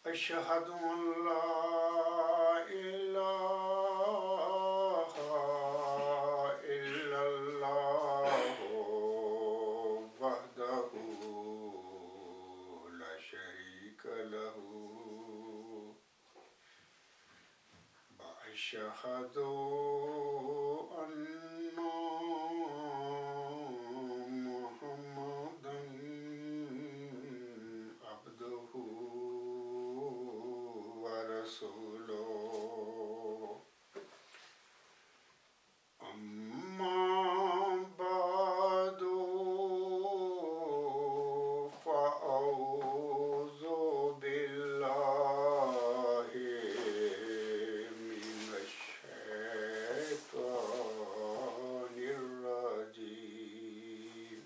أشهد أن لا إله إلا الله وحده لا شريك له وأشهد أن محمدا عبده ورسوله أما بعد فأعوذ بالله من الشيطان الرجيم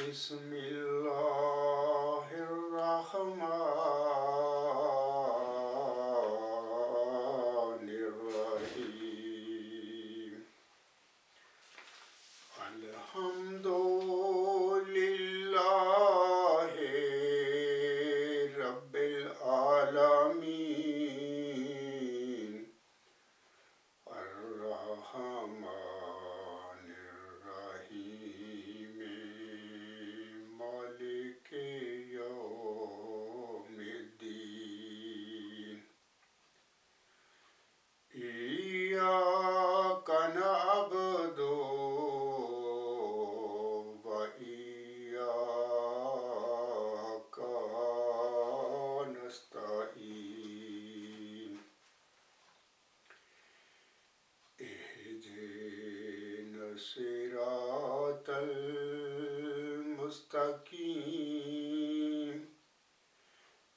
بسم الله الرحمن الرحيم الحمد لله رب العالمين الرحمن الرحيم مالك يوم الدين إياك نعبد وإياك نستعين اهدنا الصراط المستقيم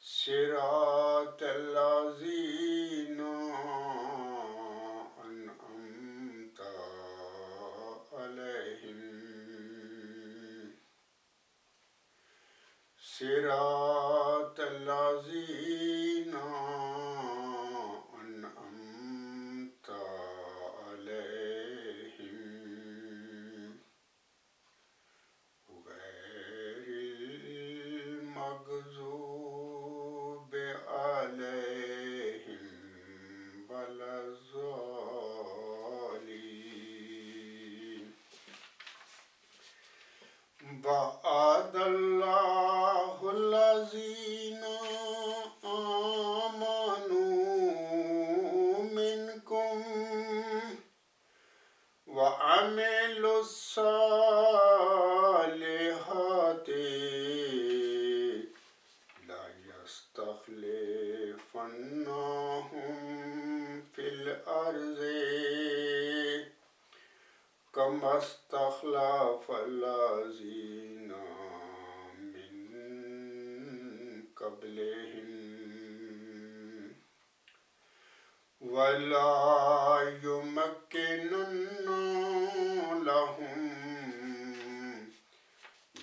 صراط الذين أنعمت عليهم صراط الذين أنعمت عليهم غير المغضوب عليهم ولا الضالين وعد الله الذين آمنوا منكم وعملوا الصالحات لا يستخلفنهم في الأرض كما استخلف الذين من قبلهم ولا يمكنن لهم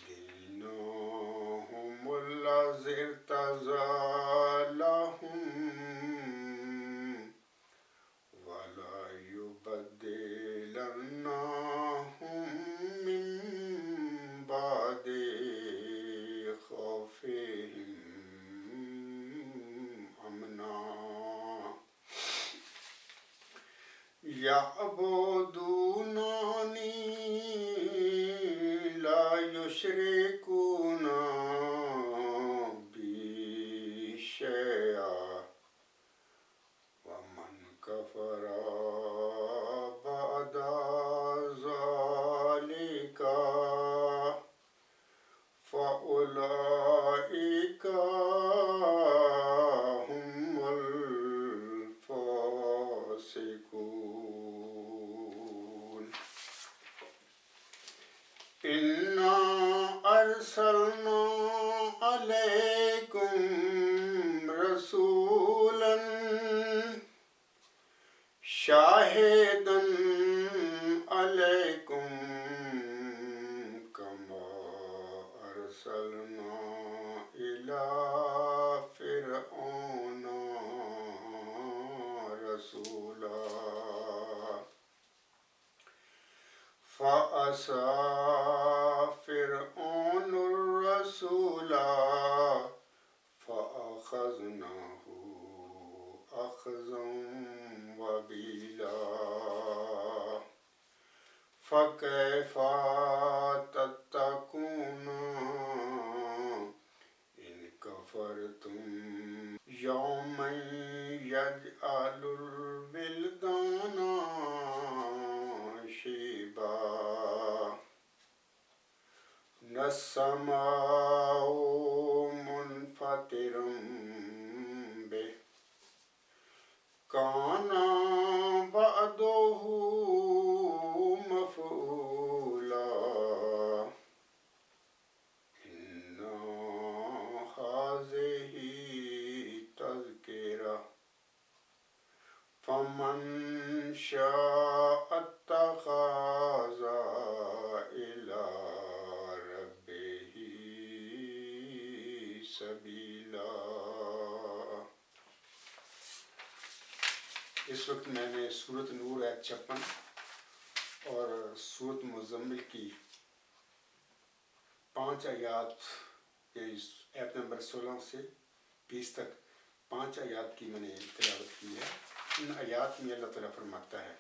دينهم الذي ارتضى لهم ولا يبدلنهم من بعد خوفهم أمنا يعبدونني لا يشركون بي شيئا ومن كفر بعد ذلك فأولئك هم الفاسقون إنا أرسلنا عليكم رسولا شاهدا عليكم كما أرسلنا إلى فرعون رسولا فعصى فرعون الرسول فأخذناه أخذا وبيلا فكيف تتقون إن كفرتم يوما يجعل الولدان شيبا السماء منفطر به كان وعده مفعولا إن هذه تذكرة فمن شاء اتخذ إلى ربه سبيلا۔ اس وقت میں نے سورۃ نور آیت 56 اور سورۃ مزمل کی 5 آیات، یعنی آیت نمبر 16 سے 20 تک 5 آیات کی میں نے تلاوت کی ہے۔ ان آیات میں اللہ تعالیٰ فرماتا ہے،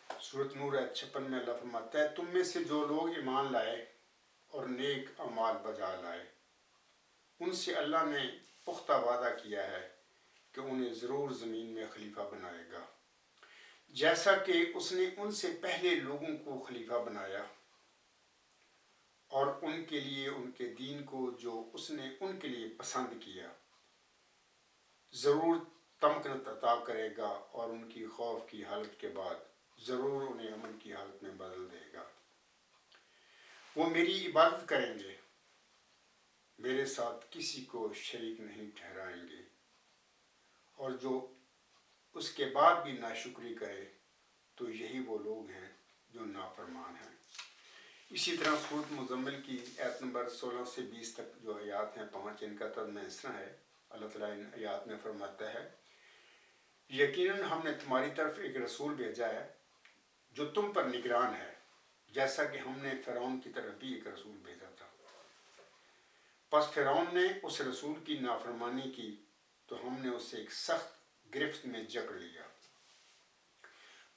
سورۃ نور آیت 56 میں اللہ فرماتا ہے، تم میں سے جو لوگ ایمان لائے اور نیک اعمال بجا لائے، ان سے اللہ نے پختہ وعدہ کیا ہے کہ انہیں ضرور زمین میں خلیفہ بنائے گا، جیسا کہ اس نے ان سے پہلے لوگوں کو خلیفہ بنایا، اور ان کے لیے ان کے دین کو جو اس نے ان کے لیے پسند کیا ضرور تمکنت عطا کرے گا، اور ان کی خوف کی حالت کے بعد ضرور انہیں امن کی حالت میں بدل دے گا۔ وہ میری عبادت کریں گے، میرے ساتھ کسی کو شریک نہیں ٹھہرائیں گے، اور جو اس کے بعد بھی ناشکری کرے تو یہی وہ لوگ ہیں جو نافرمان ہیں۔ اسی طرح سورۃ مزمل کی آیت نمبر 16 سے 20 تک جو آیات ہیں 5، ان کا ترجمہ اس طرح ہے۔ اللہ تعالیٰ ان آیات میں فرماتا ہے، یقیناً ہم نے تمہاری طرف ایک رسول بھیجا ہے جو تم پر نگران ہے، جیسا کہ ہم نے فرعون کی طرف بھی ایک رسول بھیجا تھا۔ پس فرعون نے اس رسول کی نافرمانی کی تو ہم نے اسے ایک سخت گرفت میں جکڑ لیا۔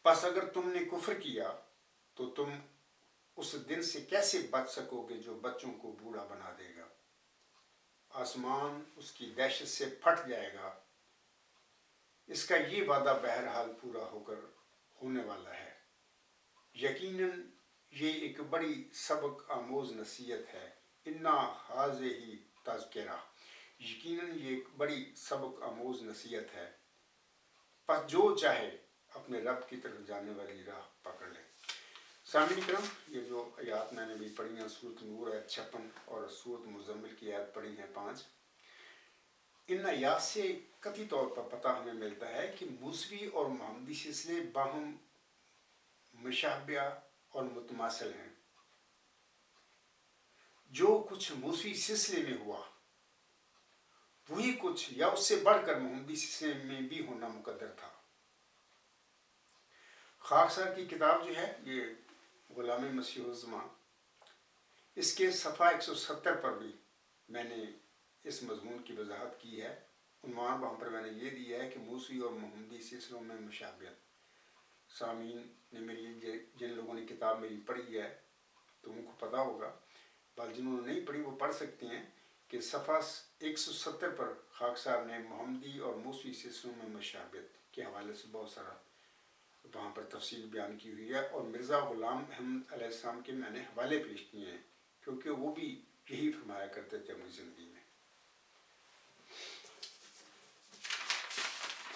پس اگر تم نے کفر کیا تو تم اس دن سے کیسے بچ سکو گے جو بچوں کو بوڑھا بنا دے گا؟ آسمان اس کی دہشت سے پھٹ جائے گا۔ اس کا یہ وعدہ بہرحال پورا ہونے والا ہے۔ یقیناً یہ ایک بڑی سبق آموز نصیحت ہے۔ انا ہذہ تذکرہ، یقیناً یہ ایک بڑی سبق آموز نصیحت ہے، پس جو چاہے اپنے رب کی طرف جانے والی راہ پکڑ لے۔ سامعین کرام، یہ جو آیات میں نے بھی پڑھی ہیں، سورۃ نور آیت 56 اور سورۃ مزمل کی آیت پڑھی ہیں 5، ان آیات سے قطعی طور پر پتہ ہمیں ملتا ہے کہ موسوی اور محمدی سلسلے باہم مشابہ اور متماثل ہیں۔ جو کچھ موسوی سلسلے میں ہوا وہی کچھ یا اس سے بڑھ کر محمدی سلسلے میں بھی ہونا مقدر تھا۔ خاکسار کی کتاب جو ہے، یہ غلام مسیح الزمان، اس کے صفحہ 170 پر بھی میں نے اس مضمون کی وضاحت کی ہے۔ عنوان وہاں پر میں نے یہ دیا ہے کہ موسوی اور محمدی سلسلوں میں مشابہت۔ سامعین نے جن لوگوں نے کتاب میری پڑھی ہے تو ان کو پتہ ہوگا، بل جنہوں نے نہیں پڑھی وہ پڑھ سکتے ہیں کہ صفحہ 170 پر خاکسار نے محمدی اور موسوی سلسلوں میں مشابہت کے حوالے سے بہت سارا وہاں پر تفصیل بیان کی ہوئی ہے، اور مرزا غلام احمد علیہ السلام کے میں نے حوالے پیش کیے ہیں، کیونکہ وہ بھی یہی فرمایا کرتے تھے اپنی زندگی میں۔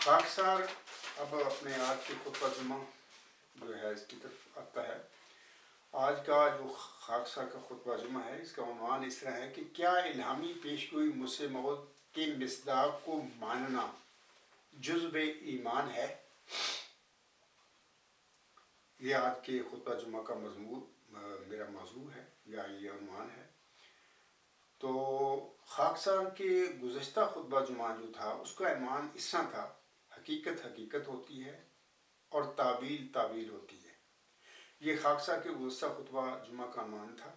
خاکسار اب اپنے آج کے خطبہ جمعہ جو ہے اس کی طرف آتا ہے۔ آج کا جو خاکسار کا خطبہ جمعہ ہے، اس کا عنوان اس طرح ہے کہ کیا الہامی پیشگوئی مسیح موعود کے مصداق کو ماننا جزو ایمان ہے؟ یہ آج کے خطبہ جمعہ کا مضمون میرا موضوع ہے یا یہ عنوان ہے۔ تو خاکسار کے گزشتہ خطبہ جمعہ جو تھا اس کا عنوان اس طرح تھا، حقیقت حقیقت ہوتی ہے اور تعبیل تعبیل ہوتی ہے۔ یہ خاکسار کے گزشتہ خطبہ جمعہ کا عنوان تھا۔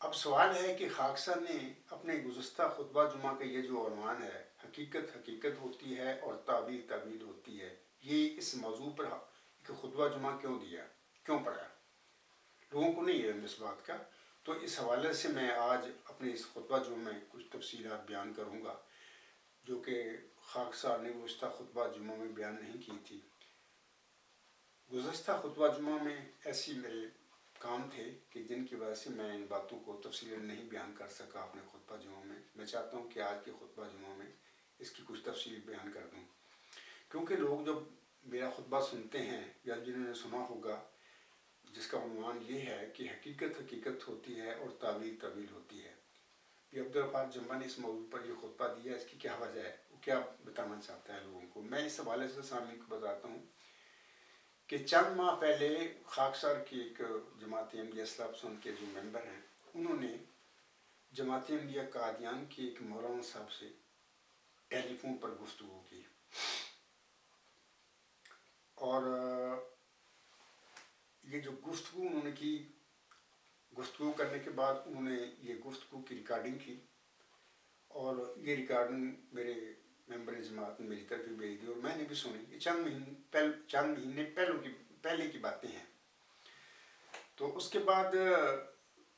اب سوال ہے کہ خاکسار نے اپنے گزشتہ خطبہ جمعہ کا یہ جو عنوان ہے، حقیقت حقیقت ہوتی ہے اور تعبیر تعبیر ہوتی ہے، یہ اس موضوع پر ایک خطبہ جمعہ کیوں دیا، کیوں پڑھا؟ لوگوں کو نہیں علم اس بات کا. تو اس حوالے سے میں آج اپنے اس خطبہ جمعہ میں کچھ تفصیلات بیان کروں گا جو کہ خاکسار نے گزشتہ خطبہ جمعہ میں بیان نہیں کی تھی. گزشتہ خطبہ جمعہ میں ایسی میرے کام تھے کہ جن کی وجہ سے میں ان باتوں کو تفصیل نہیں بیان کر سکا اپنے خطبہ جمعہ میں. میں چاہتا ہوں کہ آج کے خطبہ جمعہ میں اس کی کچھ تفصیل بیان کر دوں، کیونکہ لوگ جب میرا خطبہ سنتے ہیں یا جنہوں نے سنا ہوگا جس کا عنوان یہ ہے کہ حقیقت حقیقت ہوتی ہے اور تعبیر تعبیر ہوتی ہے، یہ عبدالغفار جمعہ نے اس موضوع پر یہ خطبہ دیا. اس کی کیا وجہ ہے، وہ کیا بتانا چاہتا ہے لوگوں کو؟ میں اس حوالے سے سامعین کو بتاتا ہوں کہ چند ماہ پہلے خاکسار کی ایک جماعت احمدیہ اصلاح پسند کے جو ممبر ہیں، انہوں نے جماعت احمدیہ قادیان کی ایک مولانا صاحب سے ٹیلی فون پر گفتگو کی، اور یہ جو گفتگو انہوں نے کی، گفتگو کرنے کے بعد انہوں نے یہ گفتگو کی ریکارڈنگ کی، اور یہ ریکارڈنگ میرے ممبر جماعت نے میری طرف بھی بھیج دی اور میں نے بھی سنی. یہ چند مہینے پہلے کی باتیں ہیں. تو اس کے بعد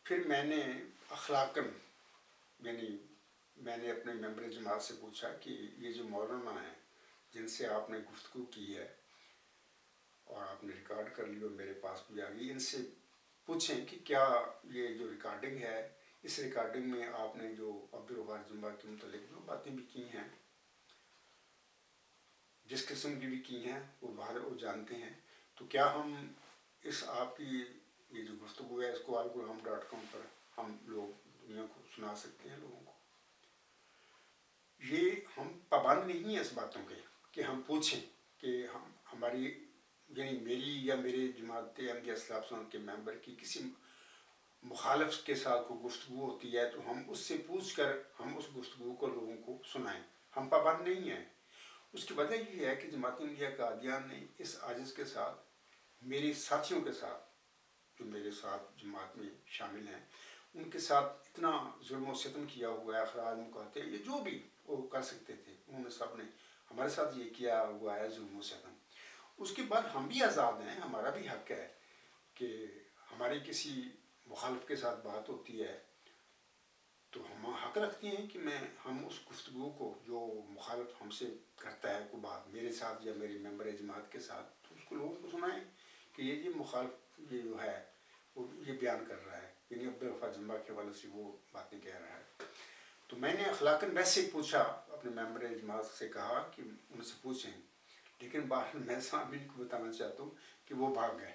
پھر میں نے اخلاقاً، یعنی میں نے اپنے ممبر جماعت سے پوچھا کہ یہ جو مولانا ہیں جن سے آپ نے گفتگو کی ہے اور آپ نے ریکارڈ کر لی اور میرے پاس بھی آ گئی، ان سے پوچھیں کہ کیا یہ جو ریکارڈنگ ہے، اس ریکارڈنگ میں آپ نے جو عبدالغفار جمعہ کے متعلق جو باتیں بھی کی ہیں، جس قسم کی بھی کی ہیں، وہ باہر وہ جانتے ہیں، تو کیا ہم اس آپ کی یہ جو گفتگو ہے اس کو algorham.com پر ہم لوگ دنیا کو سنا سکتے ہیں لوگوں کو؟ یہ ہم پابند نہیں ہیں اس باتوں کے کہ ہم پوچھیں کہ ہماری یعنی میری یا میرے جماعت احمدیہ اصلاح پسند کے ممبر کی کسی مخالف کے ساتھ کوئی گفتگو ہوتی ہے تو ہم اس سے پوچھ کر ہم اس گفتگو کو لوگوں کو سنائیں. ہم پابند نہیں ہیں. اس کی وجہ یہ ہے کہ جماعت احمدیہ قادیان نے اس عاجز کے ساتھ، میرے ساتھیوں کے ساتھ جو میرے ساتھ جماعت میں شامل ہیں، ان کے ساتھ اتنا ظلم و ستم کیا ہوا ہے، اخراج مقاطع، یہ جو بھی وہ کر سکتے تھے انہوں نے سب نے ہمارے ساتھ یہ کیا ہوا ہے ظلم و ستم. اس کے بعد ہم بھی آزاد ہیں، ہمارا بھی حق ہے کہ ہماری کسی مخالف کے ساتھ بات ہوتی ہے تو ہم حق رکھتے ہیں کہ ہم اس گفتگو کو جو مخالف ہم سے کرتا ہے کوئی بات میرے ساتھ یا میرے ممبر جماعت کے ساتھ، تو اس کو لوگوں کو سنائیں کہ یہ مخالف یہ جو ہے وہ یہ بیان کر رہا ہے، یعنی عبدالغفار جمعہ کے حوالے سے وہ باتیں کہہ رہا ہے. تو میں نے اخلاقاً ویسے پوچھا، اپنے ممبر جماعت سے کہا کہ ان سے پوچھیں، لیکن باہر میں سامعین کو بتانا چاہتا ہوں کہ وہ بھاگ گئے.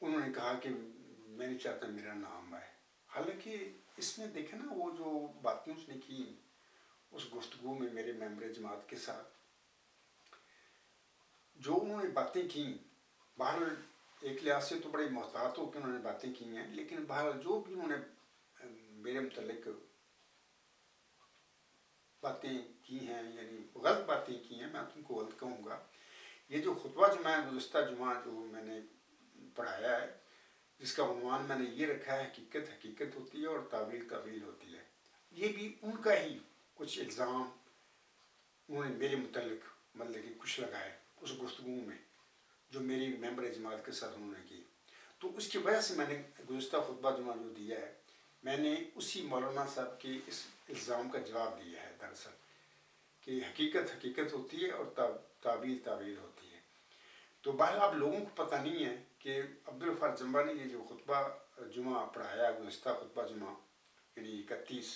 انہوں نے کہا کہ میں نہیں چاہتا میرا نام آئے. حالانکہ اس میں دیکھیں نا وہ جو باتیں اس نے کی اس گفتگو میں میرے ممبر جماعت کے ساتھ، جو انہوں نے باتیں کی، بہرحال ایک لحاظ سے تو بڑے محتاط ہو کے انہوں نے باتیں کی ہیں، لیکن بہرحال جو بھی انہوں نے میرے متعلق باتیں کی ہیں، یعنی غلط باتیں کی ہیں، میں تم کو غلط کہوں گا. یہ جو خطبہ جمعہ ہے گزشتہ جمعہ جو میں نے پڑھایا ہے، جس کا عنوان میں نے یہ رکھا ہے حقیقت حقیقت ہوتی ہے اور تعبیر تعبیر ہوتی ہے، یہ بھی ان کا ہی کچھ الزام انہوں نے میرے متعلق مطلب کہ کچھ لگائے اس گفتگو میں جو میری ممبر جماعت کے ساتھ انہوں نے کی. تو اس کی وجہ سے میں نے گزشتہ خطبہ جمعہ جو دیا ہے، میں نے اسی مولانا صاحب کے اس الزام کا جواب دیا ہے دراصل کہ حقیقت حقیقت ہوتی ہے اور تعبیر تعبیر ہوتی ہے. تو بہرحال آپ لوگوں کو پتہ نہیں ہے کہ عبدالغفار جمعہ نے یہ جو خطبہ جمعہ پڑھایا، گزشتہ خطبہ جمعہ یعنی 31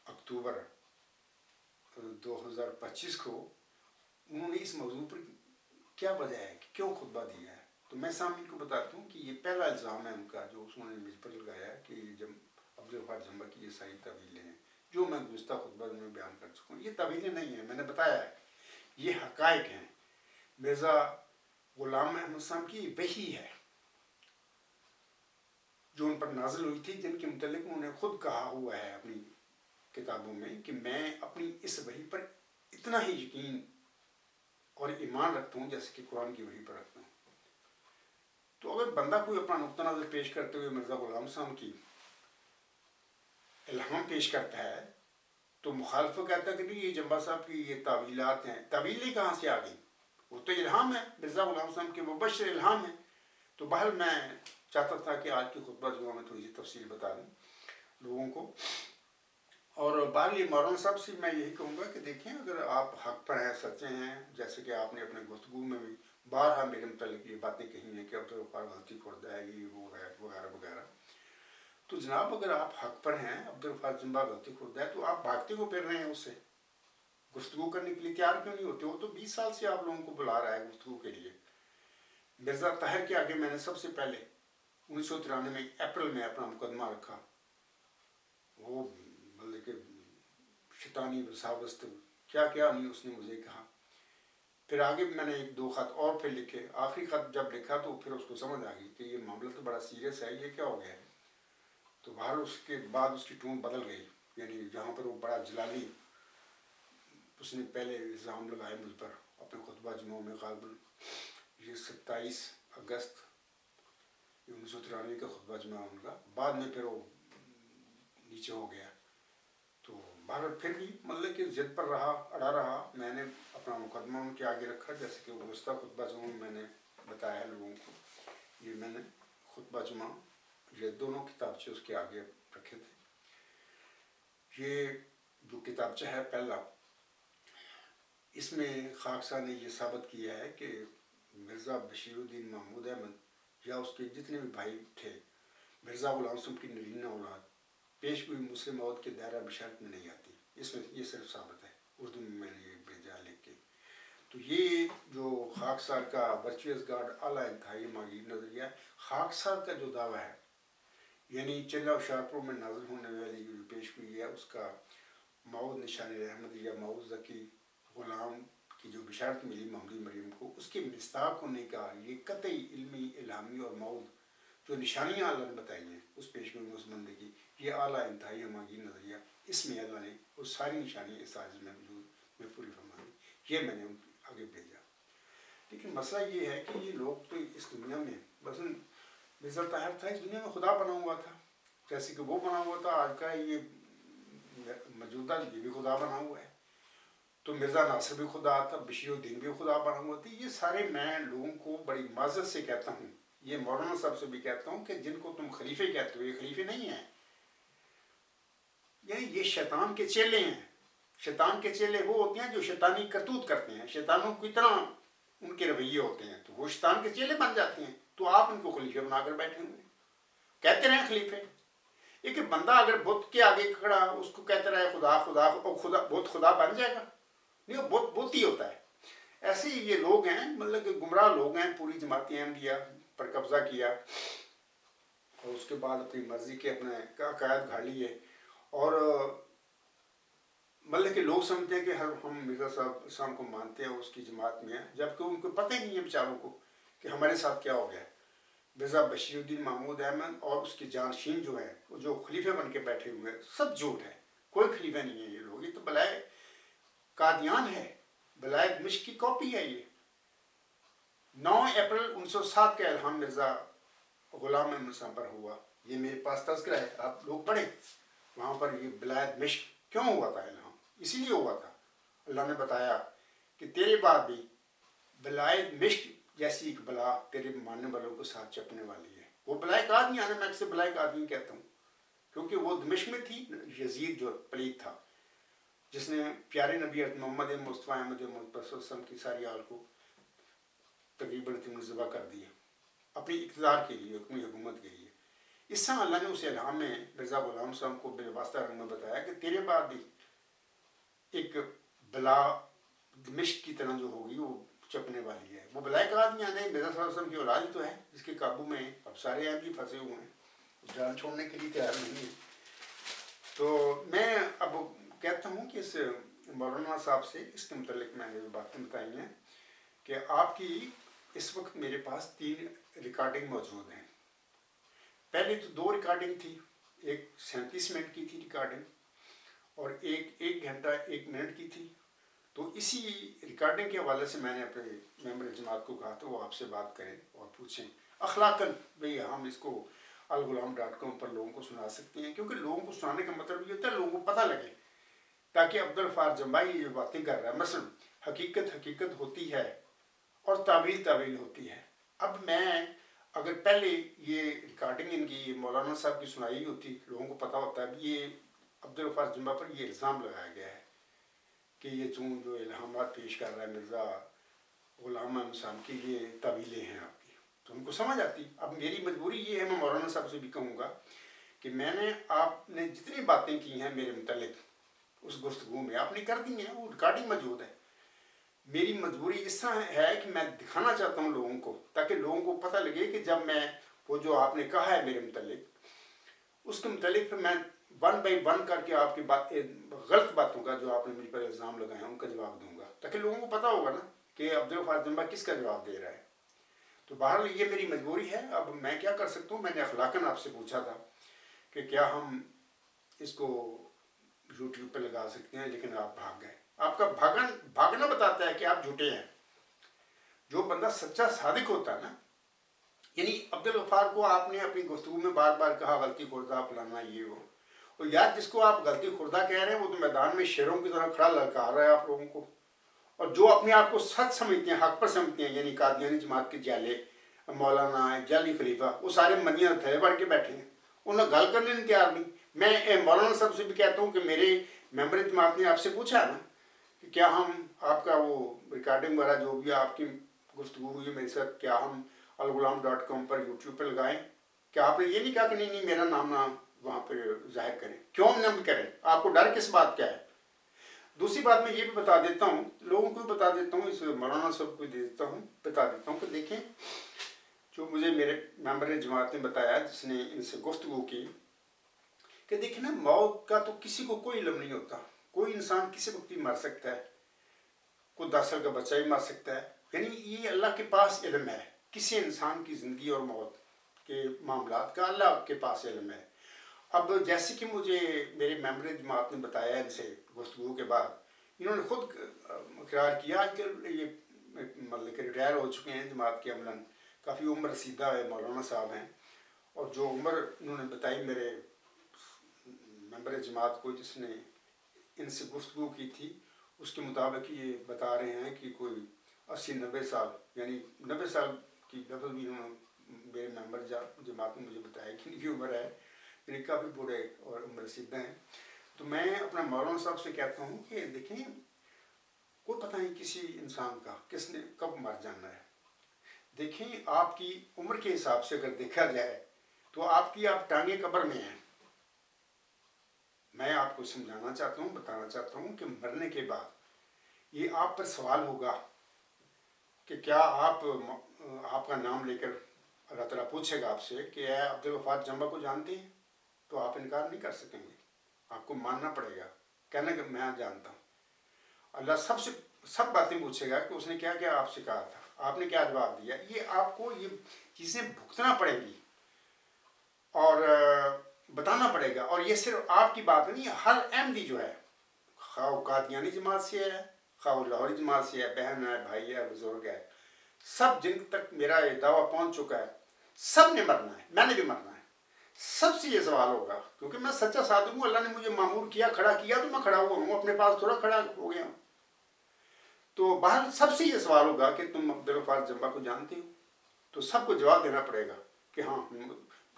اکتوبر 2025 کو، انہوں نے اس موضوع پر کیا وجہ ہے کہ کیوں خطبہ دیا ہے. تو میں سامعین کو بتاتا ہوں کہ یہ پہلا الزام ہے ان کا جو انہوں نے مجھ پر لگایا کہ جب عبدالغفار جمعہ کی یہ ساری تعویلیں ہیں جو میں گزشتہ خطبہ میں بیان کر چکا ہوں. یہ تعویلیں نہیں ہیں، میں نے بتایا ہے، یہ حقائق ہیں. مرزا غلام احمد صاحب کی وحی ہے جو ان پر نازل ہوئی تھی، جن کے متعلق انہوں نے خود کہا ہوا ہے اپنی کتابوں میں کہ میں اپنی اس وحی پر اتنا ہی یقین اور ایمان رکھتا ہوں جیسے کہ قرآن کی وحی پر رکھتا ہوں. تو اگر بندہ کوئی اپنا نقطہ نظر پیش کرتے ہوئے مرزا غلام صاحب کی الہام پیش کرتا ہے تو مخالف کہتا ہے کہ نہیں یہ جمبا صاحب کی یہ تعویلات ہیں. تعویلیں کہاں سے آ گئی؟ وہ تو الہام ہے مرزا غلام صاحب کے مبشر الہام ہے. تو بہرحال میں چاہتا تھا کہ آج کی خطبہ جمعہ میں تھوڑی سی تفصیل بتا دوں لوگوں کو. اور بہرحال یہ مولانا صاحب سے میں یہی کہوں گا کہ دیکھیں اگر آپ حق پر ہیں سچے ہیں جیسے کہ آپ نے اپنے گفتگو میں بھی بارہا میرے متعلق یہ باتیں کہی ہیں کہ عبدالغفار غلطی خورد ہے یہ وہ ہے وغیرہ وغیرہ. تو جناب اگر آپ حق پر ہیں عبدالغفار جمبا غلطی خورد ہے تو آپ بھاگتے کو پھر رہے ہیں اس سے گفتگو کرنے کے لیے تیار کیوں نہیں ہوتے؟ وہ تو 20 سال سے آپ لوگوں کو بلا رہا ہے گفتگو کے لیے. مرزا طاہر کے آگے میں نے سب سے پہلے 1993 میں اپریل میں اپنا مقدمہ رکھا. وہ مطلب کہ شیطانی وساوست کیا کیا نہیں اس نے مجھے کہا. پھر آگے میں نے 1-2 خط اور پھر لکھے. آخری خط جب لکھا تو پھر اس کو سمجھ آ گئی کہ یہ معاملہ تو بڑا سیریس ہے, یہ کیا ہو گیا ہے. تو باہر اس کے بعد اس کی ٹون بدل گئی. یعنی جہاں پر وہ بڑا جلالی اس نے پہلے الزام لگائے مجھ پر اپنے خطبہ جمعوں میں غالباً یہ 27 اگست 1993 کا خطبہ جمعہ ان کا, بعد میں پھر وہ نیچے ہو گیا. تو بھارت پھر بھی مطلب کہ ضد پر رہا, اڑا رہا. میں نے اپنا مقدمہ ان کے آگے رکھا جیسے کہ گزشتہ خطبہ جمعہ میں نے بتایا ہے لوگوں کو. یہ میں نے خطبہ جمعہ یہ دونوں کتابچے اس کے آگے رکھے تھے. یہ جو کتابچہ ہے پہلا, اس میں خاکسار نے یہ ثابت کیا ہے کہ مرزا بشیر الدین محمود احمد یا اس کے جتنے بھی بھائی تھے مرزا غلام صاحب کی نرینہ اولاد پیش گوئی مسلم عہد کے دائرہ بشارت میں نہیں آتی. اس میں یہ صرف ثابت ہے, اردو میں نے یہ بھیجا لکھ کے. تو یہ جو خاکسار کا ورچوئس گارڈ اعلیٰ انتہائی مغیر نظریہ, خاکسار کا جو دعویٰ ہے یعنی چلہ و شاہپور میں نازل ہونے والی جو پیش گوئی ہے اس کا معود نشان رحمت یا معود ذکی غلام کی جو بشارت ملی محمد مریم کو, اس کے مصداق ہونے کا یہ قطعی علمی الہامی اور معود جو نشانیاں اللہ نے بتائی ہیں اس پیش گوئی میں اس بندے کی, یہ اعلیٰ انتہائی مغیر نظریہ اس میں اللہ نے وہ ساری نشانیاں اس عاجز میں موجود میں پوری فرما دی. یہ میں نے ان کے آگے بھیجا. لیکن مسئلہ یہ ہے کہ یہ لوگ تو اس دنیا میں بس مرزا طاہر تھا اس دنیا میں خدا بنا ہوا تھا جیسے کہ وہ بنا ہوا تھا. آج کا یہ موجودہ یہ بھی خدا بنا ہوا ہے. تو مرزا ناصر بھی خدا تھا, بشیر الدین بھی خدا بنا ہوا تھا. یہ سارے میں لوگوں کو بڑی معذرت سے کہتا ہوں, یہ مولانا صاحب سے بھی کہتا ہوں کہ جن کو تم خلیفے کہتے ہو یہ خلیفے نہیں ہیں. یعنی یہ شیطان کے چیلے ہیں. شیطان کے چیلے وہ ہوتے ہیں جو شیطانی کرتوت کرتے ہیں, شیطانوں کی طرح ان کے رویے ہوتے ہیں, تو وہ شیطان کے چیلے بن جاتے ہیں. تو آپ ان کو خلیفے بنا کر بیٹھے ہوئے کہتے رہیں خلیفے. ایک بندہ اگر بت کے آگے کھڑا اس کو کہتے رہے خدا خدا, اور خدا بت خدا بن جائے گا؟ نہیں, وہ بت ہی ہوتا ہے. ایسے ہی یہ لوگ ہیں مطلب کہ گمراہ لوگ ہیں. پوری جماعت احمدیہ پر قبضہ کیا اور اس کے بعد اپنی مرضی کے اپنے عقائد گھاڑ لیے, اور مطلب کہ لوگ سمجھتے ہیں کہ ہم مرزا صاحب کو مانتے ہیں اس کی جماعت میں ہیں, جبکہ ان کو پتہ ہی نہیں ہے بیچاروں کو کہ ہمارے ساتھ کیا ہو گیا. مرزا بشیر الدین محمود احمد اور اس کے جانشین جو ہیں وہ جو خلیفے بن کے بیٹھے ہوئے ہیں سب جھوٹ ہے. کوئی خلیفہ نہیں ہے یہ لوگ. یہ تو بلائے قادیان ہے, بلائے دمشق کی کاپی ہے. یہ 9 اپریل 1907 کا الہام مرزا غلام احمد صاحب پر ہوا. یہ میرے پاس تذکرہ ہے, آپ لوگ پڑھیں. وہاں پر یہ بلائے دمشق کیوں ہوا تھا الہام؟ اسی لیے ہوا تھا, اللہ نے بتایا کہ تیرے بعد بھی بلائے دمشق جیسی ایک بلا تیرے ماننے والوں کو ساتھ چپنے والی ہے. وہ بلائے قادیان ہے, میں اسے بلائے قادیان کہتا ہوں کیونکہ وہ دمشق میں تھی. یزید جو پلیت تھا جس نے پیارے نبی محمد مصطفیٰ احمد وسلم کی ساری آل کو تقریباً ذبح کر دیا اپنی اقتدار کے لیے, اپنی حکومت کے لیے. اس طرح اللہ نے اس الہام میں مرزا غلام صاحب کو بالواسطہ رنگ میں بتایا کہ تیرے بعد بھی ایک بلا دمشق کی طرح جو ہوگی وہ چپنے والی ہے. وہ بلائے قادیان ہے, مرزا صلی اللہ علیہ وسلم کی اولاد ہی تو ہے جس کے قابو میں اب سارے احمدی پھنسے ہوئے ہیں, جان چھوڑنے کے لیے تیار نہیں ہے. تو میں اب کہتا ہوں کہ اس مولانا صاحب سے اس کے متعلق میں نے باتیں بتائی ہیں کہ آپ کی اس وقت میرے پاس 3 ریکارڈنگ موجود ہیں. پہلے تو 2 ریکارڈنگ تھی, ایک 37 منٹ کی تھی ریکارڈنگ اور ایک 1 گھنٹہ 1 منٹ کی تھی. تو اسی ریکارڈنگ کے حوالے سے میں نے اپنے ممبر جماعت کو کہا تو وہ آپ سے بات کریں اور پوچھیں اخلاقاً بھئی ہم اس کو الغلام.com پر لوگوں کو سنا سکتے ہیں، کیونکہ لوگوں کو سنانے کا مطلب یہ ہوتا ہے لوگوں کو پتہ لگے، تاکہ عبدالغفار جمبائی یہ جو باتیں کر رہا ہے مثلا حقیقت ہوتی ہے اور تعویل ہوتی ہے۔ اب میں اگر پہلے یہ ریکارڈنگ ان کی مولانا صاحب کی سنائی ہوتی، لوگوں کو پتہ ہوتا ہے یہ عبدالغفار جمبا پر یہ الزام لگایا گیا ہے کہ یہ جو الہامات پیش کر رہا ہے مرزا غلام احمد صاحب کی یہ تعویلیں ہیں آپ کی، تو ان کو سمجھ آتی۔ اب میری مجبوری یہ ہے، میں مولانا صاحب سے بھی کہوں گا کہ میں نے آپ نے جتنی باتیں کی ہیں میرے متعلق اس گفتگو میں آپ نے کر دی ہیں، وہ ریکارڈنگ موجود ہے۔ میری مجبوری اس طرح ہے کہ میں دکھانا چاہتا ہوں لوگوں کو، تاکہ لوگوں کو پتہ لگے کہ جب میں وہ جو آپ نے کہا ہے میرے متعلق اس کے متعلق پھر میں 1 بائی 1 کر کے آپ کی غلط باتوں کا جو آپ نے مجھ پر الزام لگائے ہیں ان کا جواب دوں گا، تاکہ لوگوں کو پتہ ہوگا نا کہ عبدالغفار جمبا کس کا جواب دے رہا ہے۔ تو بہرحال یہ میری مجبوری ہے، اب میں کیا کر سکتا ہوں؟ میں نے اخلاقاً آپ سے پوچھا تھا کہ کیا ہم اس کو یوٹیوب پہ لگا سکتے ہیں، لیکن آپ بھاگ گئے۔ آپ کا بھاگنا بتاتا ہے کہ آپ جھوٹے ہیں۔ جو بندہ سچا صادق ہوتا ہے نا، یعنی عبدالغفار کو آپ نے اپنی گفتگو میں بار بار کہا غلطی خوردہ فلانا یہ وہ، اور یار جس کو آپ غلطی خوردہ کہہ رہے ہیں وہ تو میدان میں شیروں کی طرح کھڑا للکار رہا ہے آپ لوگوں کو، اور جو اپنے آپ کو سچ سمجھتے ہیں، حق پر سمجھتے ہیں، یعنی قادیانی جماعت کے جالے مولانا جعلی خلیفہ، وہ سارے منیاں تھے بڑھ کے بیٹھے ہیں، انہیں گل کرنے نہیں تیار نہیں۔ میں مولانا صاحب سے بھی کہتا ہوں کہ میرے ممبر جماعت نے آپ سے پوچھا نا کہ کیا ہم آپ کا وہ ریکارڈنگ وغیرہ جو بھی آپ کی گفتگو ہوئی ہے میرے ساتھ، کیا ہم الغلام.com پر یوٹیوب پہ لگائیں؟ کیا آپ نے یہ نہیں کہا کہ نہیں میرا نام نہ وہاں پہ ظاہر کریں؟ کیوں نہ کریں؟ آپ کو ڈر کس بات کا ہے؟ دوسری بات میں یہ بھی بتا دیتا ہوں، لوگوں کو بھی بتا دیتا ہوں، اس مولانا صاحب کو بتا دیتا ہوں کہ دیکھیں جو مجھے میرے ممبر جماعت نے بتایا جس نے ان سے گفتگو کی کہ دیکھیں نا موت کا تو کسی کو کوئی علم نہیں ہوتا، کوئی انسان کسی وقت بھی مر سکتا ہے، کوئی 10 سال کا بچہ ہی مر سکتا ہے، یعنی یہ اللہ کے پاس علم ہے، کسی انسان کی زندگی اور موت کے معاملات کا اللہ کے پاس علم ہے۔ اب جیسے کہ مجھے میرے ممبر جماعت نے بتایا ان سے گفتگو کے بعد، انہوں نے خود اقرار کیا کہ یہ مطلب کہ ریٹائر ہو چکے ہیں جماعت کے عملاً، کافی عمر رسیدہ ہے مولانا صاحب ہیں، اور جو عمر انہوں نے بتائی میرے ممبر جماعت کو جس نے ان سے گفتگو کی تھی اس کے مطابق یہ بتا رہے ہیں کہ کوئی 80-90 سال، یعنی 90 سال کی لفظ بھی انہوں نے میرے ممبر جماعت نے مجھے بتایا کہ ان کی عمر ہے، یعنی کافی بوڑھے اور عمر رسیدہ ہیں۔ تو میں اپنا مولانا صاحب سے کہتا ہوں کہ دیکھیں کوئی پتہ نہیں کسی انسان کا کس نے کب مر جانا ہے۔ دیکھیں آپ کی عمر کے حساب سے اگر دیکھا جائے تو آپ ٹانگیں قبر میں ہیں۔ میں آپ کو سمجھانا چاہتا ہوں، بتانا چاہتا ہوں کہ مرنے کے بعد یہ آپ پر سوال ہوگا کہ کیا آپ کا نام لے کر اللہ تعالیٰ پوچھے گا آپ سے کہ اے عبدالغفار جمبا کو جانتے ہیں؟ تو آپ انکار نہیں کر سکیں گے، آپ کو ماننا پڑے گا، کہنا کہ میں جانتا ہوں۔ اللہ سب باتیں پوچھے گا کہ اس نے کیا کیا آپ سے کہا تھا، آپ نے کیا جواب دیا، یہ آپ کو یہ چیزیں بھگتنا پڑے گی اور بتانا پڑے گا۔ اور یہ صرف آپ کی بات نہیں، ہر احمدی جو ہے، خواہ وہ قادیانی جماعت سے ہے، خواہ وہ لاہوری جماعت سے ہے، بہن ہے، بھائی ہے، بزرگ ہے، سب جن تک میرا یہ دعویٰ پہنچ چکا ہے، سب نے مرنا ہے، میں نے بھی مرنا ہے۔ سب سے یہ سوال ہوگا، کیونکہ میں سچا صادق ہوں، اللہ نے مجھے معمور کیا، کھڑا کیا تو میں کھڑا ہوا ہوں، اپنے پاس تھوڑا کھڑا ہو گیا ہوں۔ تو باہر سب سے یہ سوال ہوگا کہ تم عبدالغفار جمبا کو جانتے ہو؟ تو سب کو جواب دینا پڑے گا کہ ہاں۔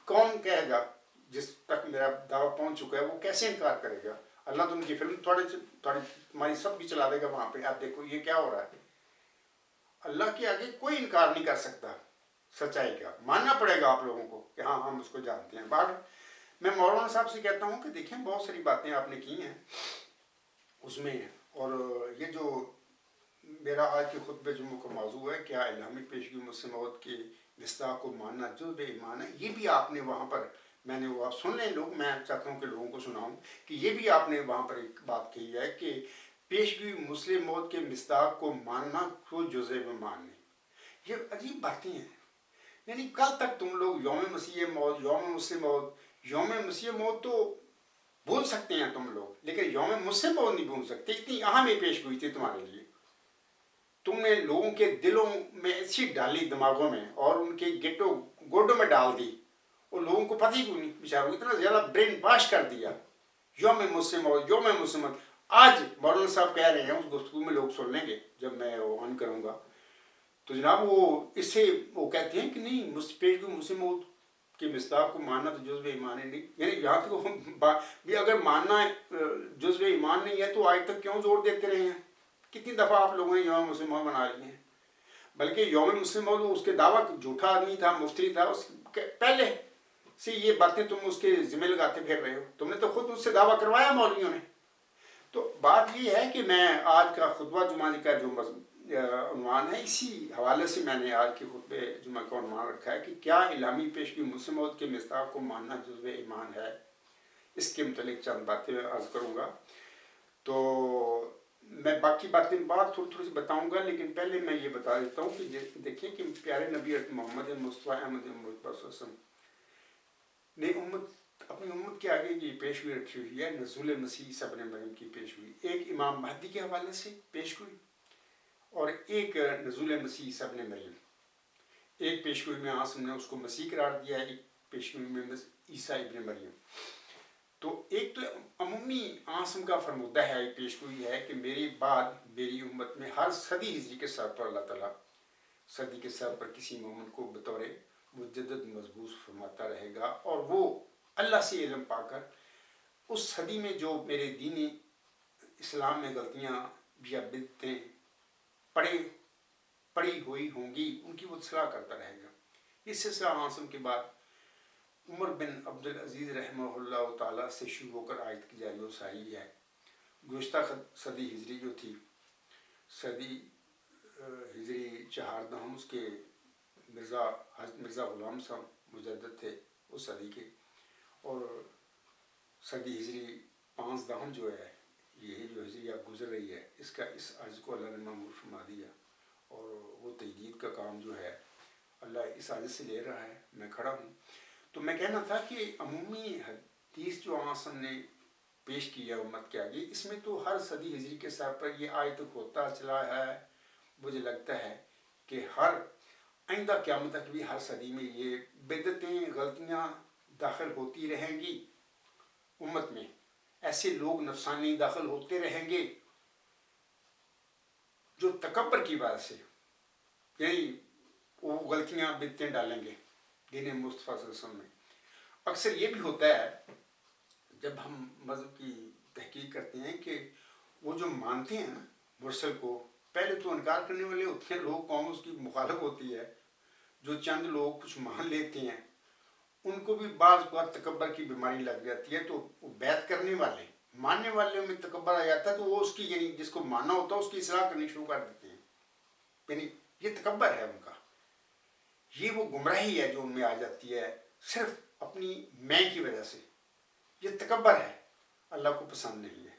کون کہے گا جس تک میرا دعویٰ پہنچ چکا ہے وہ کیسے انکار کرے گا؟ اللہ تو ان کی فلم تمہاری سب کی چلا دے گا وہاں پہ، آپ دیکھو یہ کیا ہو رہا ہے۔ اللہ کے آگے کوئی انکار نہیں کر سکتا سچائی کا، ماننا پڑے گا آپ لوگوں کو کہ ہاں ہم اس کو جانتے ہیں۔ بعد میں مولانا صاحب سے کہتا ہوں کہ دیکھیں بہت ساری باتیں آپ نے کی ہیں اس میں، اور یہ جو میرا آج کے خطبے جمعہ کا موضوع ہے کیا الہامی پیشگی مسلم موت کے مصداق کو ماننا جزء ایمان ہے، یہ بھی آپ نے وہاں پر، میں نے وہ آپ سن لیں لوگ، میں چاہتا ہوں کہ لوگوں کو سناؤں کہ یہ بھی آپ نے وہاں پر ایک بات کہی ہے کہ پیشگی مسلم موت کے مصداق کو ماننا کو جزء ایمان ہے۔ یہ عجیب باتیں ہیں، یعنی کل تک تم لوگ یوم مسیح موت، یوم مسیح موت تو بھول سکتے ہیں تم لوگ، لیکن یوم مسلم موعود نہیں بھول سکتے. اتنی اہم یہ پیش گوئی تھی تمہارے لیے. تم نے لوگوں کے دلوں میں ایسی ڈالی، دماغوں میں، اور ان کے گوڈوں میں ڈال دی، اور لوگوں کو پتہ ہی نہیں بیچاروں اتنا زیادہ برین واش کر دیا. یوم مسلم اور یوم مسلم آج مولانا صاحب کہہ رہے ہیں، اس گفتگو میں لوگ سن لیں گے جب میں وہ آن کروں گا، تو جناب وہ اس سے وہ کہتے ہیں کہ نہیں پیش گوئی مسلم موعود کے مصداق کو ماننا تو جزو ایمان ہے نہیں. یعنی یہاں تک بھی اگر ماننا جزو ایمان نہیں ہے تو آج تک کیوں زور دیتے رہے ہیں؟ کتنی دفعہ آپ لوگوں نے یوم مسلم موعود بنا لیے ہیں. بلکہ یوم مسلم موعود اس کے دعویٰ جھوٹا آدمی تھا، مفتری تھا، اس پہلے سے یہ باتیں تم اس کے ذمہ لگاتے پھر رہے ہو. تم نے تو خود اس سے دعویٰ کروایا مولویوں نے. تو بات یہ ہے کہ میں آج کا خطبہ جمعہ کا جو عنوان ہے، اسی حوالے سے میں نے آج کے خطبہ جمعہ کا عنوان رکھا ہے کہ کیا الہامی پیشگی مسلم موعود کے مصداق کو ماننا جزو ایمان ہے. اس کے متعلق چند باتیں عرض کروں گا. تو میں باقی باتیں بعد تھوڑی سی بتاؤں گا، لیکن پہلے میں یہ بتا دیتا ہوں کہ دیکھیں کہ پیارے نبی محمد مصطفیٰ احمد وسلم نے اپنی امت کے آگے یہ پیش گوئی رکھی ہوئی ہے، نزول مسیح عیسیٰ ابن مریم کی پیش گوئی. ایک امام مہدی کے حوالے سے پیش گوئی اور ایک نزول مسیح عیسیٰ ابن مریم. ایک پیش گوئی میں عاصم نے اس کو مسیح قرار دیا ہے، ایک پیش گوئی میں عیسیٰ ابن مریم. تو ایک تو عمومی عاصم کا فرمودہ ہے، ایک پیش گوئی ہے کہ میری بعد میری امت میں ہر صدی ہجری کے سر پر اللہ تعالیٰ صدی کے سر پر کسی مومن کو بطور مجدد مضبوط فرماتا رہے گا، اور وہ اللہ سے علم پا کر اس صدی میں جو میرے دین اسلام میں غلطیاں یا بدعتیں پڑی ہوئی ہوں گی ان کی وہ اصلاح کرتا رہے گا. اس سلسلہ عاصم کے بعد عمر بن عبدالعزیز رحمہ اللہ تعالیٰ سے شروع ہو کر آیت کی جاری و ساری ہے. گزشتہ صدی ہجری جو تھی، صدی ہجری 4 اس کے مرزا غلام صاحب مجدد تھے اس صدی کے، اور صدی ہجری 5 جو ہے، یہ جو ہجری اب گزر رہی ہے، اس عرض کو اللہ نے معمول فرما دیا، اور وہ تجدید کا کام جو ہے اللہ اس عرض سے لے رہا ہے. میں کھڑا ہوں. تو میں کہنا تھا کہ عمومی حدیث جو عاصم نے پیش کیا امت کے آگے، اس میں تو ہر صدی ہجری کے سر پر یہ آیت ہوتا چلا ہے. مجھے لگتا ہے کہ ہر آئندہ قیامت تک بھی ہر صدی میں یہ بدعتیں غلطیاں داخل ہوتی رہیں گی امت میں. ایسے لوگ نفسانی داخل ہوتے رہیں گے جو تکبر کی وجہ سے یعنی وہ غلطیاں بدعتیں ڈالیں گے دین مصطفیٰ صلی اللہ علیہ وسلم میں. اکثر یہ بھی ہوتا ہے جب ہم مذہب کی تحقیق کرتے ہیں کہ وہ جو مانتے ہیں نا مرسل کو، پہلے تو انکار کرنے والے ہوتے ہیں لوگ، قوم اس کی مخالف ہوتی ہے. جو چند لوگ کچھ مان لیتے ہیں ان کو بھی بعض بار تکبر کی بیماری لگ جاتی ہے، تو وہ بیعت کرنے والے ماننے والے میں تکبر آ جاتا ہے، تو وہ اس کی یعنی جس کو ماننا ہوتا ہے اس کی اصلاح کرنی شروع کر دیتے ہیں. یعنی یہ تکبر ہے ان کا، یہ وہ گمراہی ہے جو ان میں آ جاتی ہے صرف اپنی میں کی وجہ سے. یہ تکبر ہے، اللہ کو پسند نہیں ہے.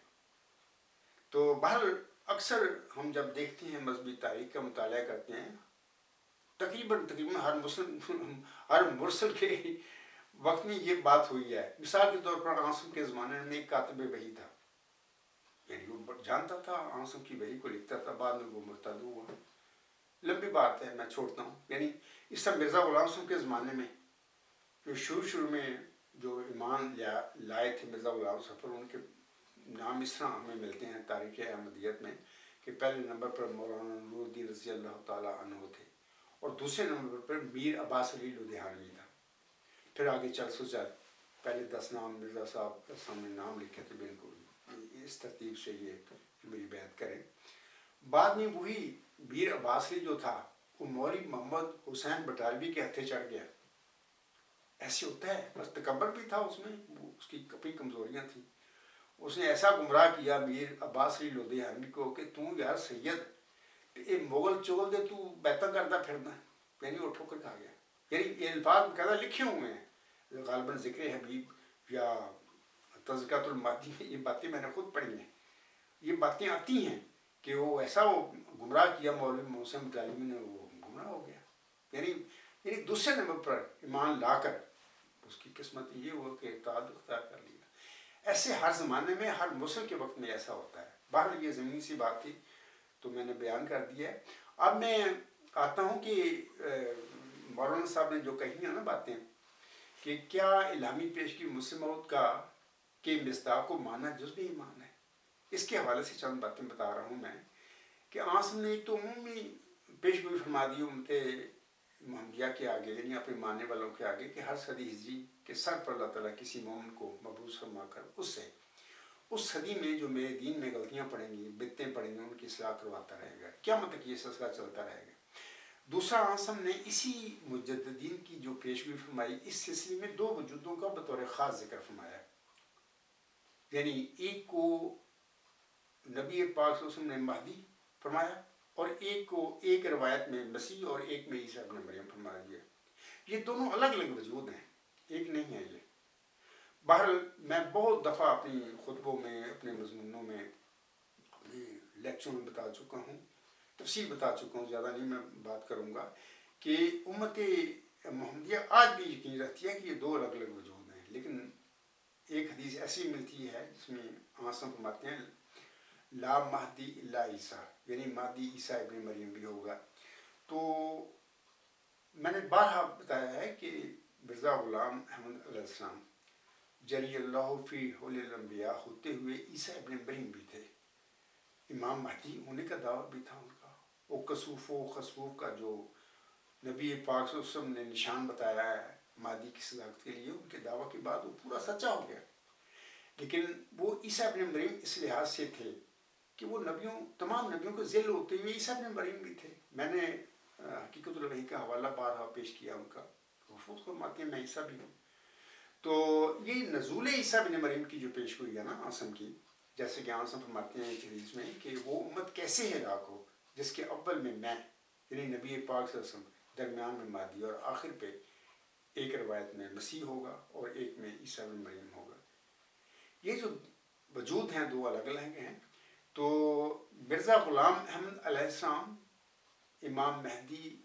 تو بہرحال اکثر ہم جب دیکھتے ہیں مذہبی تاریخ کا مطالعہ کرتے ہیں، تقریباً ہر مرسل کے وقت میں یہ بات ہوئی ہے. مثال کے طور پر عاصم کے زمانے میں ایک کاتب وحی تھا، یعنی وہ جانتا تھا عاصم کی وحی کو، لکھتا تھا، بعد میں وہ مرتد ہوا. لمبی بات ہے، میں چھوڑتا ہوں. یعنی اس طرح مرزا غلام صاحب کے زمانے میں جو شروع میں جو ایمان لائے تھے مرزا غلام صاحب پر، ان کے نام اس طرح ہمیں ملتے ہیں تاریخ احمدیت میں کہ پہلے نمبر پر مولانا نور الدین رضی اللہ تعالیٰ عنہ تھے، اور دوسرے نمبر پر میر عباس علی لدھیانوی تھا. پھر آگے چل پہلے 10 نام مرزا صاحب کے سامنے نام لکھے تھے، بالکل اس ترتیب سے یہ میری بیعت کریں. بعد میں وہی میر عباس علی جو تھا وہ مولوی محمد حسین بٹالوی کے ہتھے چڑھ گیا. ایسے ہوتا ہے، بس تکبر بھی تھا اس میں، اس کی کئی کمزوریاں تھیں. اس نے ایسا گمراہ کیا میر عباس علی لدھیانوی کو کہ تم یار سید یہ مغل چغل دے تو بیعتاں کرتا پھرنا، یعنی وہ ٹھوکر کھا گیا. یعنی یہ الفاظ باقاعدہ لکھے ہوئے ہیں، غالباً ذکر حبیب یا تذکرۃ المہدی میں یہ باتیں میں نے خود پڑھی ہیں. یہ باتیں آتی ہیں کہ وہ ایسا وہ گمراہ کیا مولوی محسن بٹالوی نے، وہ گمراہ ہو گیا. یعنی دوسرے نمبر پر ایمان لا کر اس کی قسمت یہ ہوا کہ اطاعت اختیار کر لیا. ایسے ہر زمانے میں ہر مسل کے وقت میں ایسا ہوتا ہے. بہرحال یہ زمینی سی بات تھی تو میں نے بیان کر دیا ہے. اب میں آتا ہوں کہ مولانا صاحب نے جو کہی ہیں نا باتیں کہ کیا الہامی پیشگی مسلم موت کا کہ مصداق کو ماننا جزو ایمان ہے. اس کے حوالے سے چند باتیں بتا رہا ہوں میں کہ آسم نے ایک تو عمومی پیشگوئی فرما دی امت محمدیہ کے آگے یعنی اپنے ماننے والوں کے آگے کہ ہر صدی ہجری کے سر پر اللہ تعالیٰ کسی مومن کو مبعوث فرما کر اس صدی میں جو میرے دین میں غلطیاں پڑیں گی بدتیں پڑیں گی ان کی اصلاح کرواتا رہے گا. کیا مطلب یہ سلسلہ چلتا رہے گا. دوسرا آسم نے اسی مجددین کی جو پیشگوئی فرمائی اس سلسلے میں دو وجودوں کا بطور خاص ذکر فرمایا. یعنی ایک کو نبی پاک صلی اللہ علیہ وسلم نے مہدی فرمایا اور ایک کو ایک روایت میں مسیح اور ایک میں عیسیٰ ابن مریم فرمایا گیا. یہ دونوں الگ الگ وجود ہیں, ایک نہیں ہے یہ. بہرحال میں بہت دفعہ اپنی خطبوں میں اپنے مضمونوں میں اپنے لیکچروں میں بتا چکا ہوں, تفصیل بتا چکا ہوں, زیادہ نہیں میں بات کروں گا کہ امت محمدیہ آج بھی یقین رکھتی ہے کہ یہ دو الگ الگ وجود ہیں. لیکن ایک حدیث ایسی ملتی ہے جس میں آسم فرماتے ہیں لا مہدی الا عیسیٰ, یعنی مہدی عیسیٰ ابن مریم بھی ہوگا. تو میں نے بارہا بتایا ہے کہ مرزا غلام احمد علیہ السلام جلی اللہ فی حل الانبیاء ہوتے ہوئے عیسیٰ ابن مریم بھی تھے. امام مہدی ہونے کا دعویٰ بھی تھا ان کا. وہ کسوف و خسوف کا جو نبی پاک صلی اللہ علیہ وسلم نے نشان بتایا ہے مہدی کی صداقت کے لیے, ان کے دعویٰ کے بعد وہ پورا سچا ہو گیا. لیکن وہ عیسیٰ ابن مریم اس لحاظ سے تھے کہ وہ تمام نبیوں کے ذل ہوتے ہوئے عیسیٰ ابن مریم بھی تھے. میں نے حقیقت الوحی کا حوالہ بارہا پیش کیا ان کا, وہ خود فرماتے ہیں میں عیسیٰ بھی ہوں. تو یہ نزول عیسیٰ ابن مریم کی جو پیش ہوئی ہے نا آسم کی, جیسے کہ آسم فرماتے ہیں ایک حدیث میں کہ وہ امت کیسے ہلاک ہو جس کے اول میں یعنی نبی پاک صلی اللہ علیہ وسلم, درمیان میں مہدی اور آخر پہ ایک روایت میں مسیح ہوگا اور ایک میں عیسیٰ ابن مریم ہوگا. یہ جو وجود ہیں دو الگ الگ ہیں. تو مرزا غلام احمد علیہ السلام امام مہدی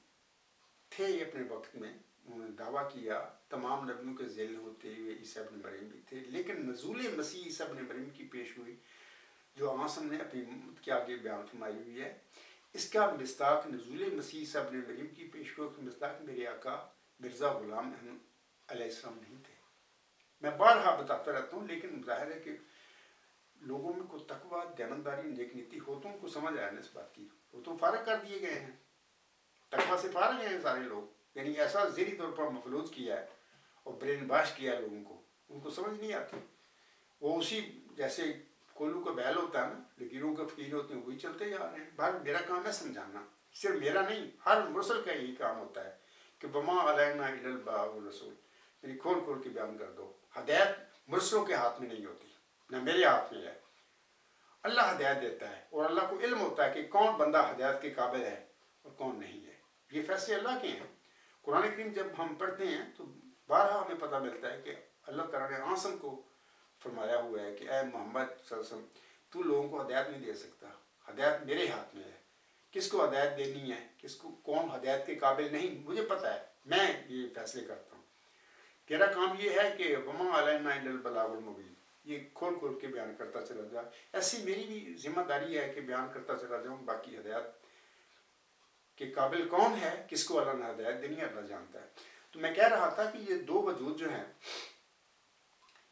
تھے اپنے وقت میں, انہوں نے دعویٰ کیا تمام نبیوں کے ذیل ہوتے ہوئے عیسیٰ ابن مریم بھی تھے. لیکن نزول مسیح عیسیٰ ابن مریم کی پیش ہوئی جو آسم نے اپنی امت کے آگے بیان فرمائی ہوئی ہے, اس کا مصداق نزول مسیح عیسیٰ ابن مریم کی پیش ہوئی کا مصداق میرے آقا مرزا غلام احمد علیہ السلام نہیں تھے. میں بارہا بتاتا رہتا ہوں, لیکن ظاہر ہے کہ لوگوں میں کوئی تقوی, دیانتداری, نیک نیتی ہو تو ان کو سمجھ آیا نا اس بات کی. وہ تو فارغ کر دیے گئے ہیں, تقوی سے فارغ ہیں سارے لوگ. یعنی ایسا ذہنی طور پر مفلوج کیا ہے اور برین واش کیا ہے لوگوں کو, ان کو سمجھ نہیں آتی. وہ اسی جیسے کولو کا بیل ہوتا ہے نا, لکیروں کے فقیر ہوتے ہیں وہی چلتے جا رہے ہیں. بھائی میرا کام ہے سمجھانا, صرف میرا نہیں ہر مرسل کا یہی کام ہوتا ہے کہ بما علینا الا البلاغ الرسول, یعنی کھول کھول کے بیان کر دو. ہدایت مرسلوں کے ہاتھ میں نہیں ہوتی, نہ میرے ہاتھ میں ہے. اللہ ہدایت دیتا ہے اور اللہ کو علم ہوتا ہے کہ کون بندہ ہدایت کے قابل ہے اور کون نہیں ہے. یہ فیصلے اللہ کے ہیں. قرآن کریم جب ہم پڑھتے ہیں تو بارہا ہمیں پتہ ملتا ہے کہ اللہ تعالیٰ نے آسم کو فرمایا ہوا ہے کہ اے محمد صلی اللہ علیہ وسلم تو لوگوں کو ہدایت نہیں دے سکتا, ہدایت میرے ہاتھ میں ہے. کس کو ہدایت دینی ہے, کس کو کون ہدایت کے قابل نہیں, مجھے پتہ ہے, میں یہ فیصلے کرتا ہوں. تیرا کام یہ ہے کہ وما علینا الا البلاغ المبین, یہ کھول کھول کے بیان کرتا چلا جا. ایسی میری بھی ذمہ داری ہے کہ بیان کرتا چلا جاؤں. باقی ہدایت کے قابل کون ہے, کس کو اللہ نے ہدایت دینی ہے, اللہ جانتا ہے. تو میں کہہ رہا تھا کہ یہ دو وجود جو ہیں,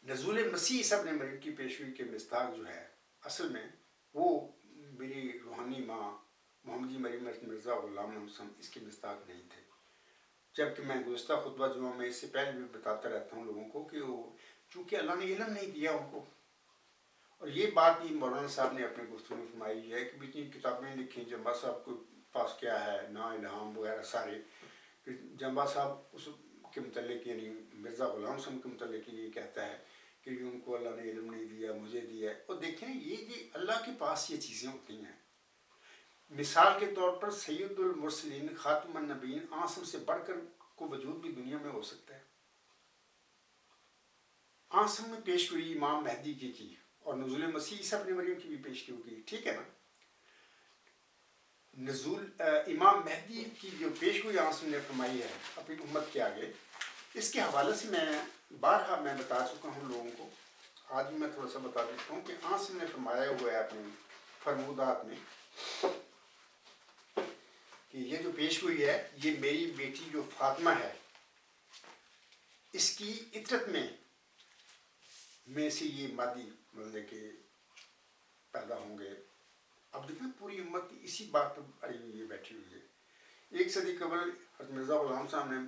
نزول مسیح عیسیٰ ابن مریم کی پیشوئی کے مصداق جو ہے اصل میں وہ میری روحانی ماں محمدی مریم مرزا غلام احمد اس کے مصداق نہیں تھے. جبکہ میں گزشتہ خطبہ جمعہ میں اس سے پہلے بھی بتاتا رہتا ہوں لوگوں کو کہ وہ چونکہ اللہ نے علم نہیں دیا ان کو, اور یہ بات بھی مولانا صاحب نے اپنے گفتگو میں فرمائی ہے کہ اتنی کتابیں لکھی جمبا صاحب کو پاس کیا ہے, نا الہام وغیرہ سارے, جمبا صاحب اس کے متعلق یعنی مرزا غلام صاحب کے متعلق یہ کہتا ہے کہ ان کو اللہ نے علم نہیں دیا, مجھے دیا ہے. اور دیکھیں یہ اللہ کے پاس یہ چیزیں ہوتی ہیں. مثال کے طور پر سید المرسلین خاتم النبیین آسم سے بڑھ کر کو وجود بھی دنیا میں ہو سکتا ہے. آسم میں پیش ہوئی امام مہدی کی اور نزول مسیح عیسیٰ ابن مریم کی بھی پیش کی ہوگی, ٹھیک ہے نا. نزول امام مہدی کی جو پیش ہوئی آسم نے فرمائی ہے اپنی امت کے آگے, اس کے حوالے سے میں بارہا میں بتا چکا ہوں لوگوں کو. آج بھی میں تھوڑا سا بتا دیتا ہوں کہ آنسم نے فرمایا ہوا ہے اپنے فرمودات میں کہ یہ جو پیش گوئی ہے یہ میری بیٹی جو فاطمہ ہے اس کی عطرت میں سے یہ مادی مطلب کہ پیدا ہوں گے. اب دیکھیں پوری امت اسی بات پر اڑی ہوئی ہے, بیٹھی ہوئی ہے. 1 صدی قبل حضرت مرزا غلام صاحب نے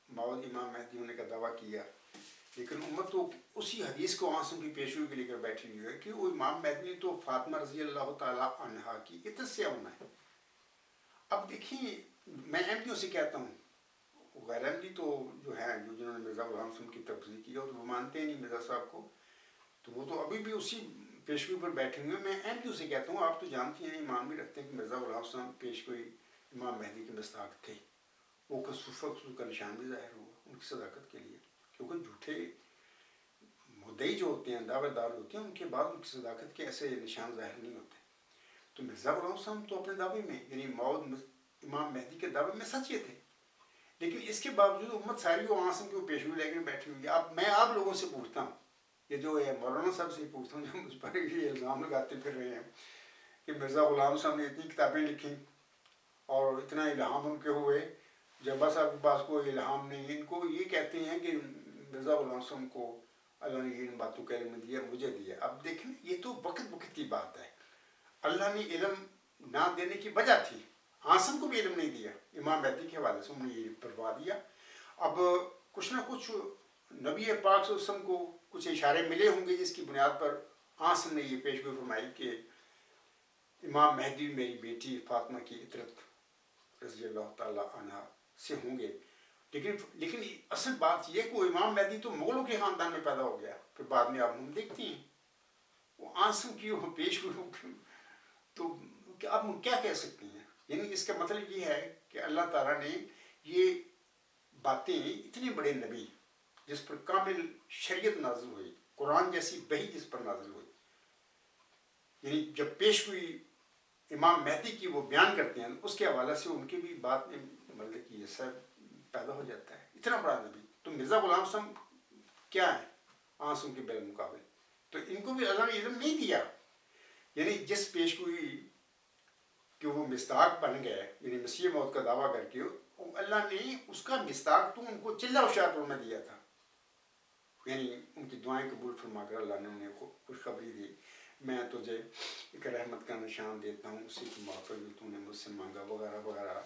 موعود امام مہدی ہونے کا دعویٰ کیا, لیکن امت تو اسی حدیث کو آنسوں کی پیشگوئی کے لے کر بیٹھی ہوئی ہے کہ وہ امام مہدی تو فاطمہ رضی اللہ تعالیٰ عنہا کی عطرت سے ہونا ہے. اب دیکھیں میں احمدیوں سے کہتا ہوں, غیر احمدی تو جو ہیں جنہوں نے مرزا غلام صاحب کی تبلیغ کی ہے وہ مانتے ہیں نہیں مرزا صاحب کو, تو وہ تو ابھی بھی اسی پیشگوئی پر بیٹھے ہوئے ہیں. میں احمدیوں سے کہتا ہوں آپ تو جانتے ہیں ایمان بھی رکھتے ہیں کہ مرزا غلام صاحب پیشگوئی امام مہدی کے مصداق تھے. وہ خصوص کا نشان بھی ظاہر ہوا ان کی صداقت کے لیے, کیونکہ جھوٹے مدعی جو ہوتے ہیں دعوے دار ہوتے ہیں ان کے بعد ان کی صداقت کے ایسے نشان ظاہر نہیں ہوتے. تو مرزا غلام صاحب تو اپنے دعوے میں یعنی موعود امام مہدی کے دعوے میں سچے تھے, لیکن اس کے باوجود امت ساری وہ آنسم کی پیشگوئی لے کر بیٹھی ہوئی ہے. اب میں آپ لوگوں سے پوچھتا ہوں, یہ جو ہے مولانا صاحب سے پوچھتا ہوں جو مجھ پر یہ الزام لگاتے پھر رہے ہیں کہ مرزا غلام صاحب نے اتنی کتابیں لکھیں اور اتنا الہام ان کے ہوئے, جبا صاحب کے پاس کوئی الہام نہیں. ان کو یہ کہتے ہیں کہ مرزا غلام صاحب کو اللہ نے ان باتوں کا علم دیا, مجھے دیا. اب دیکھیں یہ تو وقت کی بات ہے. اللہ نے علم نہ دینے کی وجہ تھی, آنسم کو بھی علم نہیں دیا, امام مہدی کے حوالے سے انہوں نے یہ پروا دیا. اب کچھ نہ کچھ نبی پاک صلی اللہ علیہ وسلم کو کچھ اشارے ملے ہوں گے جس کی بنیاد پر آنسم نے یہ پیشگوئی فرمائی کہ امام مہدی میری بیٹی فاطمہ کی عطرت رضی اللہ تعالیٰ عنہ سے ہوں گے. لیکن اصل بات یہ ہے کہ وہ امام مہدی تو مغلوں کے خاندان میں پیدا ہو گیا. پھر بعد میں آپ ہم دیکھتے ہیں وہ آنسم کی وہ پیشگوئی, تو آپ کیا کہہ سکتے ہیں. یعنی اس کا مطلب یہ ہے کہ اللہ تعالیٰ نے یہ باتیں اتنے بڑے نبی جس پر کامل شریعت نازل ہوئی, قرآن جیسی وحی جس پر نازل ہوئی, یعنی جب پیشگوئی امام مہدی کی وہ بیان کرتے ہیں اس کے حوالے سے ان کی بھی بات میں مطلب کہ یہ سب پیدا ہو جاتا ہے. اتنا بڑا نبی, تو مرزا غلام صاحب کیا ہے آنسوں کے بالمقابل, تو ان کو بھی اللہ نے علم نہیں دیا. یعنی جس پیشگوئی کہ وہ مصداق بن گئے, یعنی مسیح موت کا دعویٰ کر کے اللہ نے اس کا مصداق تو ان کو چلہ ہوشیار پور میں دیا تھا. یعنی ان کی دعائیں قبول فرما کر اللہ نے انہیں خوشخبری دی, میں تجھے ایک رحمت کا نشان دیتا ہوں, اسی کی معافی جو تو نے مجھ سے مانگا وغیرہ وغیرہ.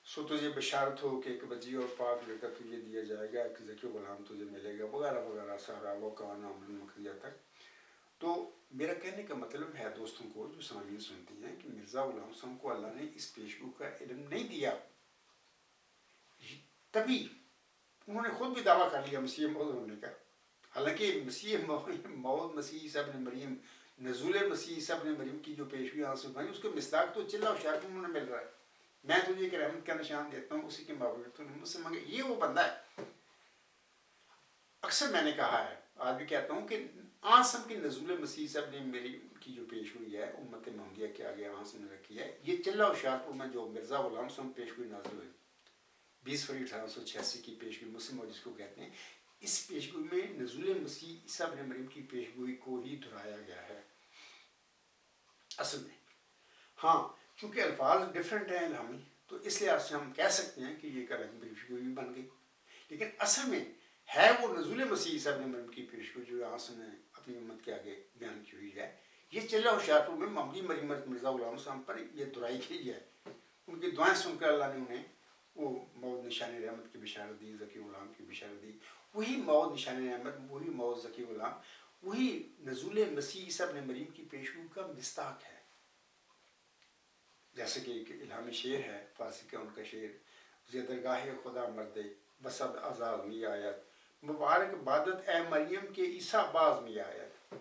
سو تجھے بشارت ہو کہ ایک وجیح اور پاک لڑکا تجھے دیا جائے گا, ایک ذکی غلام تجھے ملے گا وغیرہ وغیرہ سارا وہ کہنا مکھیا تک. تو میرا کہنے کا مطلب ہے دوستوں کو جو سامعین سنتی ہیں کہ مرزا غلام صاحب کو اللہ نے اس پیشگوئی کا علم نہیں دیا, تبھی انہوں نے خود بھی دعویٰ کر لیا مسیح موعود ہونے کا. حالانکہ مسیح موعود مسیح عیسیٰ ابن مریم نزول مسیح عیسیٰ ابن مریم کی جو پیشگوئی آنسوں بھائی اس کے مصداق تو چلہ ہوشیار پور میں مل رہا ہے. میں تجھے ایک رحمت کا نشان دیتا ہوں, اسی کے مابین تو نے مجھ سے مانگے. یہ وہ بندہ ہے. اکثر میں نے کہا ہے, آج بھی کہتا ہوں کہ آنسم کی نزول مسیح عیسیٰ ابن مریم کی جو پیش ہوئی ہے امت محمدیہ کے آگے آنسم نے رکھی ہے, یہ چلہ ہوشیار پور میں جو مرزا غلام صاحب پیشگوئی نازل ہوئی 20 فروری 1886 کی پیشگوئی مسلم موعود جس کو کہتے ہیں, اس پیشگوئی میں نزول مسیح عیسیٰ ابن مریم کی پیشگوئی کو ہی دہرایا گیا ہے اصل میں. ہاں چونکہ الفاظ ڈفرینٹ ہیں الہامی, تو اس لحاظ سے ہم کہہ سکتے ہیں کہ یہ ایک الگ پیشگوئی بھی بن گئی, لیکن اصل میں ہے وہ نزول مسیح عیسیٰ ابن مریم کی پیشگوئی جو آنسم نے اپنی امت کے آگے بیان کی ہوئی ہے. یہ چلہ ہوشیار پور میں محمدی مریم مرزا غلام صاحب پر یہ دہرائی گئی ہے. ان کی دعائیں سن کر اللہ نے انہیں وہ موعود نشان رحمت کی بشارت دی, ذکی غلام کی بشارت دی. وہی موعود نشان رحمت, وہی موعود ذکی غلام, وہی نزول مسیح عیسیٰ ابن مریم کی پیشگوئی کا مصداق ہے. جیسے کہ ایک الہامی شعر ہے فارسی کا ان کا شعر, زیدرگاہ خدا مرد بسد آزاد می آیت, مبارک بادت اے مریم کے عیسیٰ باز می آیت.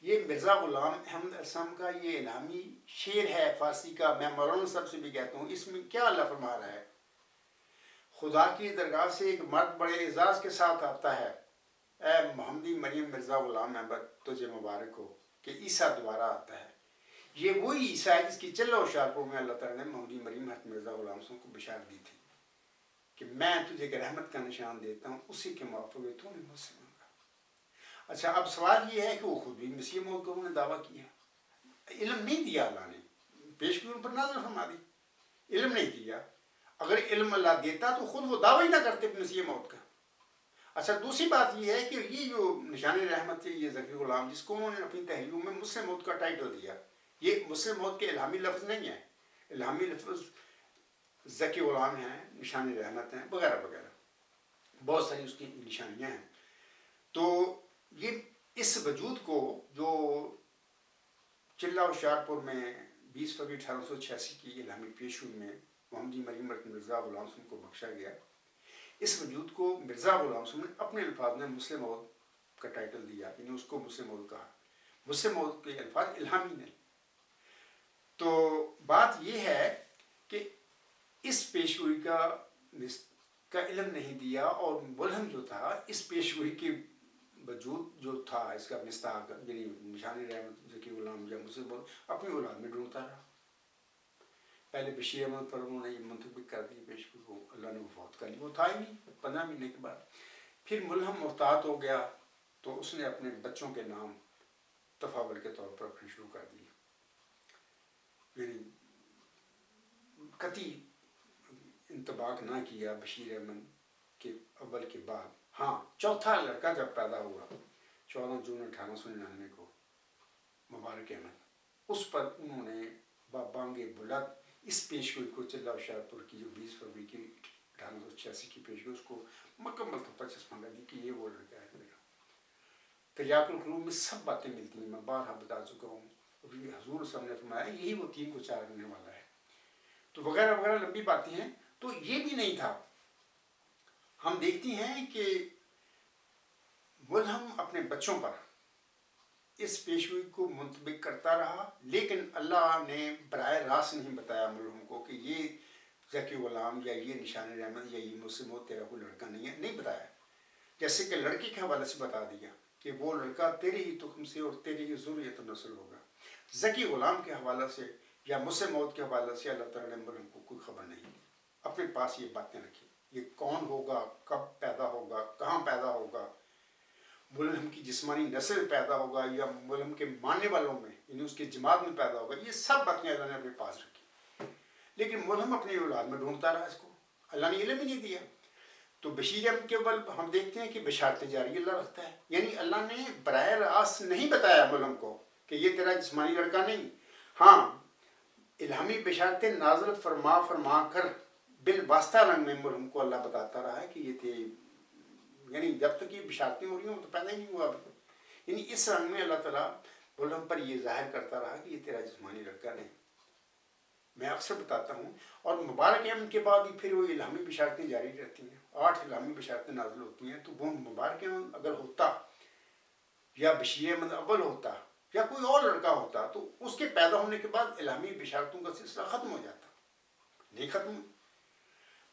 یہ مرزا غلام احمد اسلم کا یہ الہامی شعر ہے فارسی کا. میں مولانا صاحب سے بھی کہتا ہوں اس میں کیا اللہ فرما رہا ہے, خدا کی درگاہ سے ایک مرد بڑے اعزاز کے ساتھ آتا ہے, اے محمدی مریم مرزا غلام احمد تجھے مبارک ہو کہ عیسیٰ دوبارہ آتا ہے. یہ وہی عیسیٰ ہے جس کی چلہ ہوشیار پور میں اللہ تعالیٰ نے محمدی مریم حضرت مرزا غلام صاحب کو بشارت دی تھی کہ میں تجھے ایک رحمت کا نشان دیتا ہوں, اسی کے موافق تو نے مجھ سے مانگا. اچھا اب سوال یہ ہے کہ وہ خود بھی مسیح موت کا انہوں نے دعویٰ کیا، علم نہیں دیا اللہ نے، پیش ان پر نازل فرما دی، علم نہیں دیا. اگر علم اللہ دیتا تو خود وہ دعویٰ ہی نہ کرتے مسیح موت کا. اچھا دوسری بات یہ ہے کہ یہ جو نشان رحمت ہے، یہ ذکی غلام جس کو انہوں نے اپنی تحریروں میں مسلم موت کا ٹائٹل دیا، یہ مسلم موت کے الہامی لفظ نہیں ہے. الہامی لفظ ذکی غلام ہیں، نشان رحمت ہیں، وغیرہ وغیرہ، بہت ساری اس کی نشانیاں ہیں. تو یہ اس وجود کو جو چلہ ہوشیارپور میں 20 فروری 1886 کی الہامی پیشگوئی میں محمدی مریم مرزا غلام حسن کو بخشا گیا، اس وجود کو مرزا غلام حسن نے اپنے الفاظ میں مسلم موت کا ٹائٹل دیا، یعنی اس کو مسلم موت کہا. مسلم موت کے الفاظ الہامی نہیں. تو بات یہ ہے کہ اس پیشگوئی کا علم نہیں دیا، اور ملہم جو تھا اس پیشگوئی کے وجود جو تھا، اس کا مستاق یعنی نشان رحمت ذکی غلام یا مسلم موت اپنی اولاد میں ڈھونڈتا رہا. پہلے بشیر احمد پر انہوں نے یہ منتخب کر دی پیشگوئی کو، اللہ نے وفات کر لی، وہ تھا ہی نہیں 15 مہینے کے بعد. پھر ملہم محتاط ہو گیا تو اس نے اپنے بچوں کے نام تفاول کے طور پر رکھنے شروع کر دیے، یعنی قطعی انطباق نہ کیا بشیر احمد کے اول کے بعد. ہاں چوتھا لڑکا جب پیدا ہوا 14 جون 1899 کو، مبارک احمد، اس پر انہوں نے بانگ بلند اس پیشگوئی کو چلہ ہوشیارپور کی جو 20 فروری کی 1886 کی پیشگوئی، اس کو مکمل طور پر چسپاں دی کہ یہ وہ لڑکا ہے میرا. تریاق القلوب میں سب باتیں ملتی ہیں، میں بارہا بتا چکا ہوں. حضور صلی اللہ علیہ وسلم نے فرمایا یہی وہ 3 کو 4 کرنے والا ہے. تو وغیرہ وغیرہ لمبی باتیں ہیں. تو یہ بھی نہیں تھا. ہم دیکھتی ہیں کہ ملہم اپنے بچوں پر اس پیشگوئی کو منطبق کرتا رہا، لیکن اللہ نے براہ راست نہیں بتایا ملہم کو کہ یہ ذکی غلام یا یہ نشان رحمت یا یہ مسلم موت تیرا کوئی لڑکا نہیں ہے، نہیں بتایا. جیسے کہ لڑکی کے حوالے سے بتا دیا کہ وہ لڑکا تیرے ہی تخم سے اور تیرے ہی ذریت نسل ہوگا. ذکی غلام کے حوالے سے یا مسلم موت کے حوالے سے اللہ تعالیٰ نے ملہم کو کوئی خبر نہیں دی. اپنے پاس یہ باتیں رکھی، یہ کون ہوگا، کب پیدا ہوگا، کہاں پیدا ہوگا، ملہم کی جسمانی نسل پیدا ہوگا یا ملہم کے ماننے والوں میں یعنی اس کے جماعت میں پیدا ہوگا، یہ سب باتیں اللہ نے اپنے پاس رکھی. لیکن ملہم اپنی اولاد میں ڈھونڈتا رہا، اس کو اللہ نے علم ہی نہیں دیا. تو بشیر احمد کے بل ہم دیکھتے ہیں کہ بشارت جاری اللہ رکھتا ہے، یعنی اللہ نے براہ راست نہیں بتایا ملہم کو کہ یہ تیرا جسمانی لڑکا نہیں. ہاں الہامی بشارتیں نازل فرما فرما کر بالواسطہ رنگ میں ملہم کو اللہ بتاتا رہا ہے کہ یہ تیری، یعنی جب تک یہ بشارتیں ہو رہی ہوں تو پیدا ہی نہیں ہوا ابھی. یعنی اس رنگ میں اللہ تعالیٰ ملہم پر یہ ظاہر کرتا رہا کہ یہ تیرا جسمانی لڑکا نہیں. میں اکثر بتاتا ہوں. اور مبارک احمد کے بعد بھی پھر وہ الہامی بشارتیں جاری رہتی ہیں، 8 الہامی بشارتیں نازل ہوتی ہیں. تو وہ مبارک احمد اگر ہوتا یا بشیر احمد اول ہوتا یا کوئی اور لڑکا ہوتا تو اس کے پیدا ہونے کے بعد الہامی بشارتوں کا سلسلہ ختم ہو جاتا. نہیں ختم.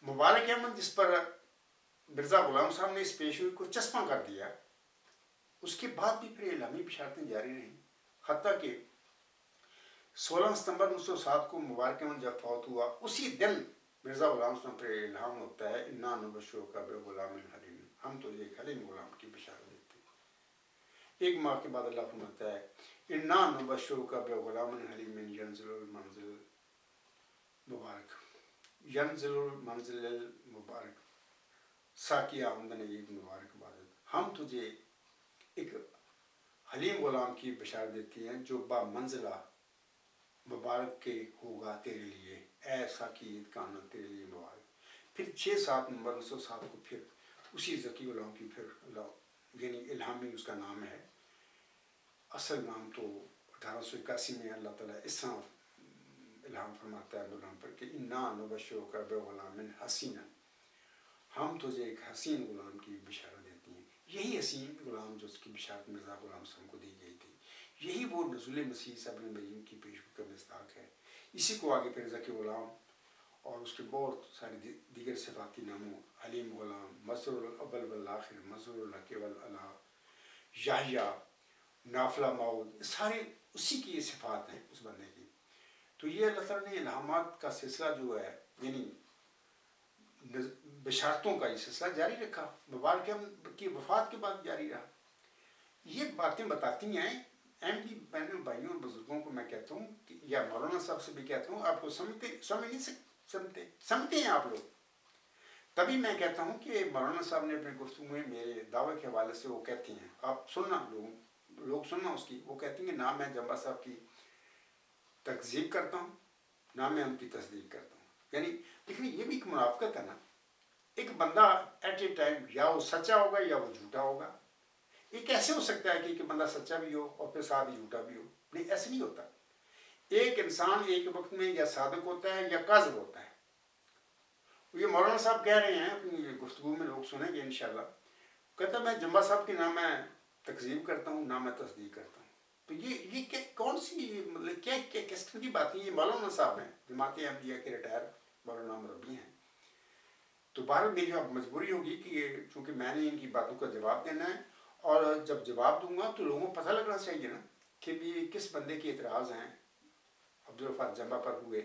مبارک احمد جس پر مرزا غلام صاحب نے اس پیشگوئی کو چسپاں کر دیا، اس کے بعد بھی پھر الہامی بشارتیں جاری رہیں. حتیٰ کہ 16 ستمبر 1907 کو مبارک احمد جب فوت ہوا، اسی دن مرزا غلام صاحب پر الہام ہوتا ہے انا نبشرک بغلام حلیم، ہم تو ایک حلیم غلام کی بشارت دیتے ہیں. 1 ماہ کے بعد اللہ فرماتا ہے انا نبشرک بغلام حلیم ینزل المنزل مبارک، ینزل المنزل المبارک، ساقیہ آمدن عید مبارک باد، ہم تجھے ایک حلیم غلام کی بشارت دیتی ہیں جو با منزلہ مبارک کے ہوگا تیرے لیے، اے ساقی عید کا آنا تیرے لیے مبارک. پھر 6-7 نومبر 1907 کو پھر اسی ذکی غلام کی پھر اللہ یعنی الہامی اس کا نام ہے، اصل نام تو 1881 میں اللہ تعالیٰ اس طرح الہام فرماتا ہے غلام پر کہ انا نبشرک بغلام حسین، ہم تجھے ایک حسین غلام کی بشارت دیتی ہیں. یہی حسین غلام جو اس کی بشارت مرزا غلام صاحب کو دی گئی تھی، یہی وہ نزول مسیح ابن مریم کی پیشگوئی کا مصداق ہے. اسی کو آگے پھر ذکی غلام اور اس کے بہت سارے دیگر صفاتی ناموں، حلیم غلام، مسرور الاول والآخر، مسرور الحق والعلا، یحییٰ، نافلہ موعود، سارے اسی کی یہ صفات ہیں اس بندے کی. تو یہ اللہ تعالیٰ نے الہامات کا سلسلہ جو ہے یعنی بشارتوں کا یہ سلسلہ جاری رکھا. مبارک احمد کی وفات کے بعد جاری رہا. یہ باتیں بتاتی ہیں احمدی بہنوں بھائیوں اور بزرگوں کو. میں کہتا ہوں کہ یا مولانا صاحب سے بھی کہتا ہوں, آپ کو سمجھتے ہیں آپ لوگ. تبھی میں کہتا ہوں کہ مولانا صاحب نے اپنے گفتگو میں میرے دعوے کے حوالے سے وہ کہتی ہیں, آپ سننا لوگ سننا اس کی. وہ کہتی ہیں نہ میں جمبا صاحب کی تکذیب کرتا ہوں, نہ میں ان کی تصدیق کرتا ہوں. یعنی لیکن یہ بھی ایک منافقت ہے نا. ایک بندہ ایٹ اے ٹائم یا وہ سچا ہوگا یا وہ جھوٹا ہوگا. یہ کیسے ہو سکتا ہے کہ ایک بندہ سچا بھی ہو اور پھر ساتھ ہی جھوٹا بھی ہو؟ نہیں, ایسے نہیں ہوتا. ایک انسان ایک وقت میں یا صادق ہوتا ہے یا کاذب ہوتا ہے. یہ مولانا صاحب کہہ رہے ہیں اپنی گفتگو میں, لوگ سنیں گے انشاءاللہ. کہتا ہے میں جمبا صاحب کی نہ میں تکذیب کرتا ہوں نہ میں تصدیق کرتا ہوں. تو یہ کون سی مطلب کیا کس قسم کی باتیں؟ یہ مولانا صاحب ہیں, جماعت احمدیہ کے ریٹائر مولانا مربی ہیں. تو بہرحال میری اب مجبوری ہوگی کہ چونکہ میں نے ان کی باتوں کا جواب دینا ہے, اور جب جواب دوں گا تو لوگوں کو پتہ لگنا چاہیے نا کہ بھی کس بندے کے اعتراض ہیں عبدالغفار جمبا پر ہوئے,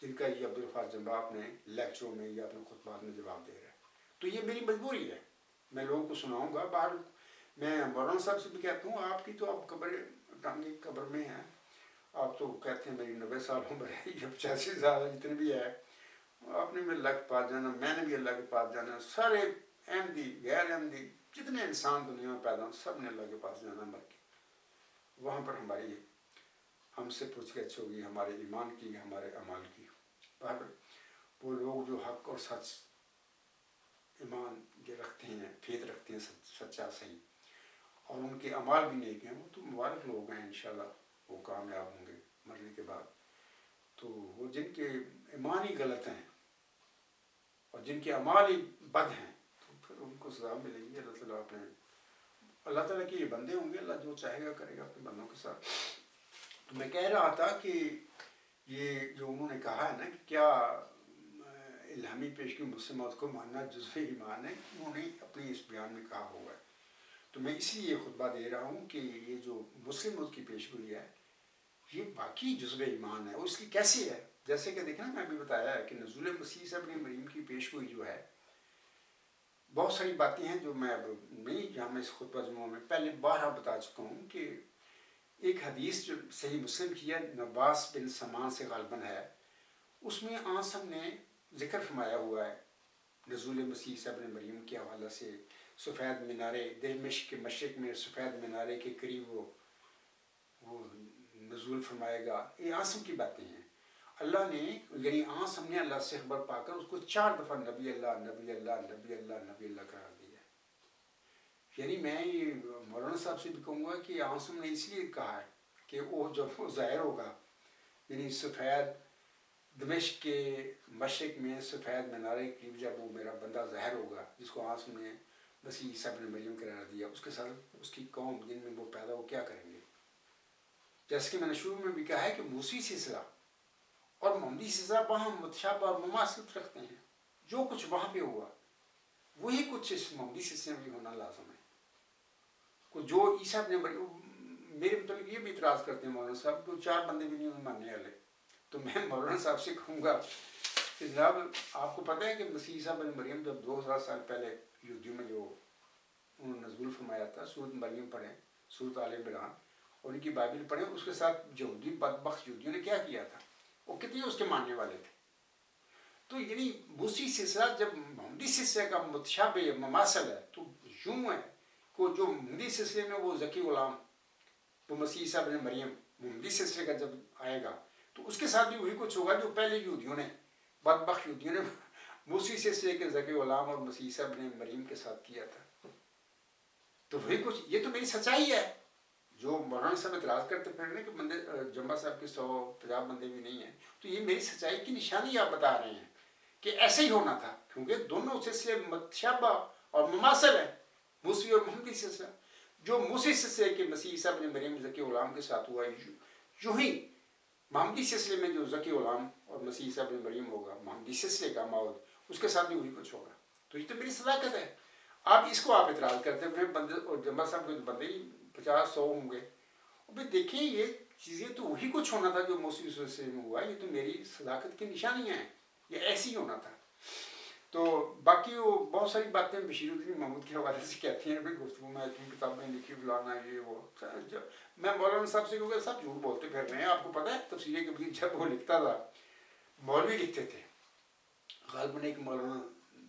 جن کا یہ عبدالغفار جمبا اپنے لیکچروں میں یا اپنے خطبات میں جواب دے رہا ہے. تو یہ میری مجبوری ہے, میں لوگوں کو سناؤں گا. بہرحال میں مولانا صاحب سے بھی کہتا ہوں آپ کی تو اب قبر میں ہیں, آپ تو کہتے ہیں میری 90 سال عمر ہے یا 85 سال ہے, جتنے بھی ہے. آپ نے بھی اللہ کے پاس جانا, میں نے بھی اللہ کے پاس جانا, سارے احمدی غیر احمدی جتنے انسان دنیا میں پیدا ہوں سب نے اللہ کے پاس جانا مر کے. وہاں پر ہم سے پوچھ گچھ ہوگی ہمارے ایمان کی, ہمارے اعمال کی. وہ لوگ جو حق اور سچ ایمان جو رکھتے ہیں, فیت رکھتے ہیں سچا صحیح, اور ان کے اعمال بھی نیک ہیں, وہ تو مبارک لوگ ہیں انشاءاللہ, وہ کامیاب ہوں گے مرنے کے بعد. تو وہ جن کے ایمان ہی غلط ہیں اور جن کے اعمال ہی بد ہیں تو پھر ان کو سزا ملے گی. اللہ تعالیٰ کے یہ بندے ہوں گے, اللہ جو چاہے گا کرے گا اپنے بندوں کے ساتھ. تو میں کہہ رہا تھا کہ یہ جو انہوں نے کہا ہے نا کہ کیا الہامی پیشگی مسلم موت کو ماننا جزو ایمان ہے, انہوں نے اپنی اس بیان میں کہا ہوگا. تو میں اسی لیے خطبہ دے رہا ہوں کہ یہ جو مسلم موت کی پیشگوئی ہے یہ باقی جزو ایمان ہے. اس کی کیسی ہے؟ جیسے کہ دیکھنا میں بھی بتایا ہے کہ نزول مسیح سے اپنی مریم کی پیشگوئی جو ہے, بہت ساری باتیں ہیں جو میں اب نہیں جہاں میں اس خطبہ جمعہ میں پہلے بارہا بتا چکا ہوں. کہ ایک حدیث جو صحیح مسلم کی ہے, نباس بن سمان سے غالباً ہے, اس میں آنسم نے ذکر فرمایا ہوا ہے نزول مسیح سے اپنے مریم کے حوالے سے. سفید مینارے دمشق کے مشرق میں سفید مینارے کے قریب وہ نزول فرمائے گا. یہ آنسم کی باتیں ہیں. اللہ نے یعنی آنسم نے اللہ سے خبر پا کر اس کو 4 دفعہ نبی اللہ نبی اللہ نبی اللہ نبی اللہ قرار دیا. یعنی میں یہ مولانا صاحب سے بھی کہوں گا کہ آنسم نے اس لیے کہا ہے کہ وہ جب وہ ظاہر ہوگا, یعنی سفید دمشق کے مشرق میں سفید مینارے کے قریب جب وہ میرا بندہ ظاہر ہوگا جس کو آنسم نے مسیح عیسیٰ ابن مریم قرار دیا, اس کے ساتھ اس کی قوم جن میں وہ پیدا ہو کیا کریں گے؟ جیسے کہ میں نے شروع میں بھی کہا ہے کہ موسی سلسلہ اور محمدی سلسلہ باہم متشابہ اور مماثلت رکھتے ہیں. جو کچھ وہاں پہ ہوا وہی کچھ اس محمدی سلسلے میں بھی ہونا لازم ہے. جو عیسیٰ ابن مریم, میرے متعلق یہ بھی اعتراض کرتے ہیں مولانا صاحب کہ 4 بندے بھی نہیں ماننے والے. تو میں مولانا صاحب سے کہوں گا کہ جناب آپ کو پتہ ہے کہ مسیح عیسیٰ ابن مریم جب 2000 سال پہلے یہودیوں میں جو انہوں نے نزول فرمایا تھا, سورۃ مریم پڑھیں, سورۃ آل عمران اور ان کی بائبل پڑھیں, اس کے ساتھ یہودی بدبخت یہودیوں نے کیا کیا تھا, وہ کتنے اس کے ماننے والے تھے. تو یعنی موسی سلسلہ جب محمدی سلسلے کا متشابہ مماثل ہے تو یوں ہے کہ جو محمدی سلسلے میں وہ ذکی غلام وہ مسیح عیسیٰ ابن مریم محمدی سلسلے کا جب آئے گا تو اس کے ساتھ بھی وہی کچھ ہوگا جو پہلے یہودیوں نے بدبخت یہودیوں نے موسی سلسلے کے ذکی غلام اور مسیح عیسیٰ ابن مریم کے ساتھ کیا تھا. تو وہی کچھ, یہ تو میری سچائی ہے. جو مولانا صاحب اعتراض کرتے پھر کہ بندے جمبا صاحب کے 150 بندے بھی نہیں ہیں, تو یہ میری سچائی کی نشانی آپ بتا رہے ہیں کہ ایسے ہی ہونا تھا, کیونکہ دونوں سلسلے متشابہ اور مماثل ہیں, موسی اور محمدی سلسلہ. جو موسی سلسلے کے مسیح عیسیٰ ابن مریم ذکی غلام کے ساتھ ہوا یوں ہی محمدی سلسلے میں جو ذکی غلام اور مسیح عیسیٰ ابن مریم ہوگا محمدی سلسلے کا موعود, اس کے ساتھ بھی وہی کچھ ہوگا. تو یہ تو میری صداقت ہے. آپ اس کو آپ اعتراض کرتے ہیں بندے, اور جمبا صاحب کے بندے ہی 50-100 ہوں گے. اور دیکھیں یہ چیزیں تو وہی کچھ ہونا تھا جو موسی سلسلے میں ہوا. یہ تو میری صداقت کی نشانی ہے, یہ ایسی ہی ہونا تھا. تو باقی وہ بہت ساری باتیں بشیر الدین محمود کے حوالے سے کہتی ہیں اپنی گفتگو میں، اتنی کتابیں لکھی فلانا یہ وہ. میں مولانا صاحب سے کیونکہ سب جھوٹ بولتے پھر رہے ہیں. آپ کو پتہ ہے تفسیر کبیر جب وہ لکھتا تھا مولوی لکھتے تھے، غالباً ایک مولانا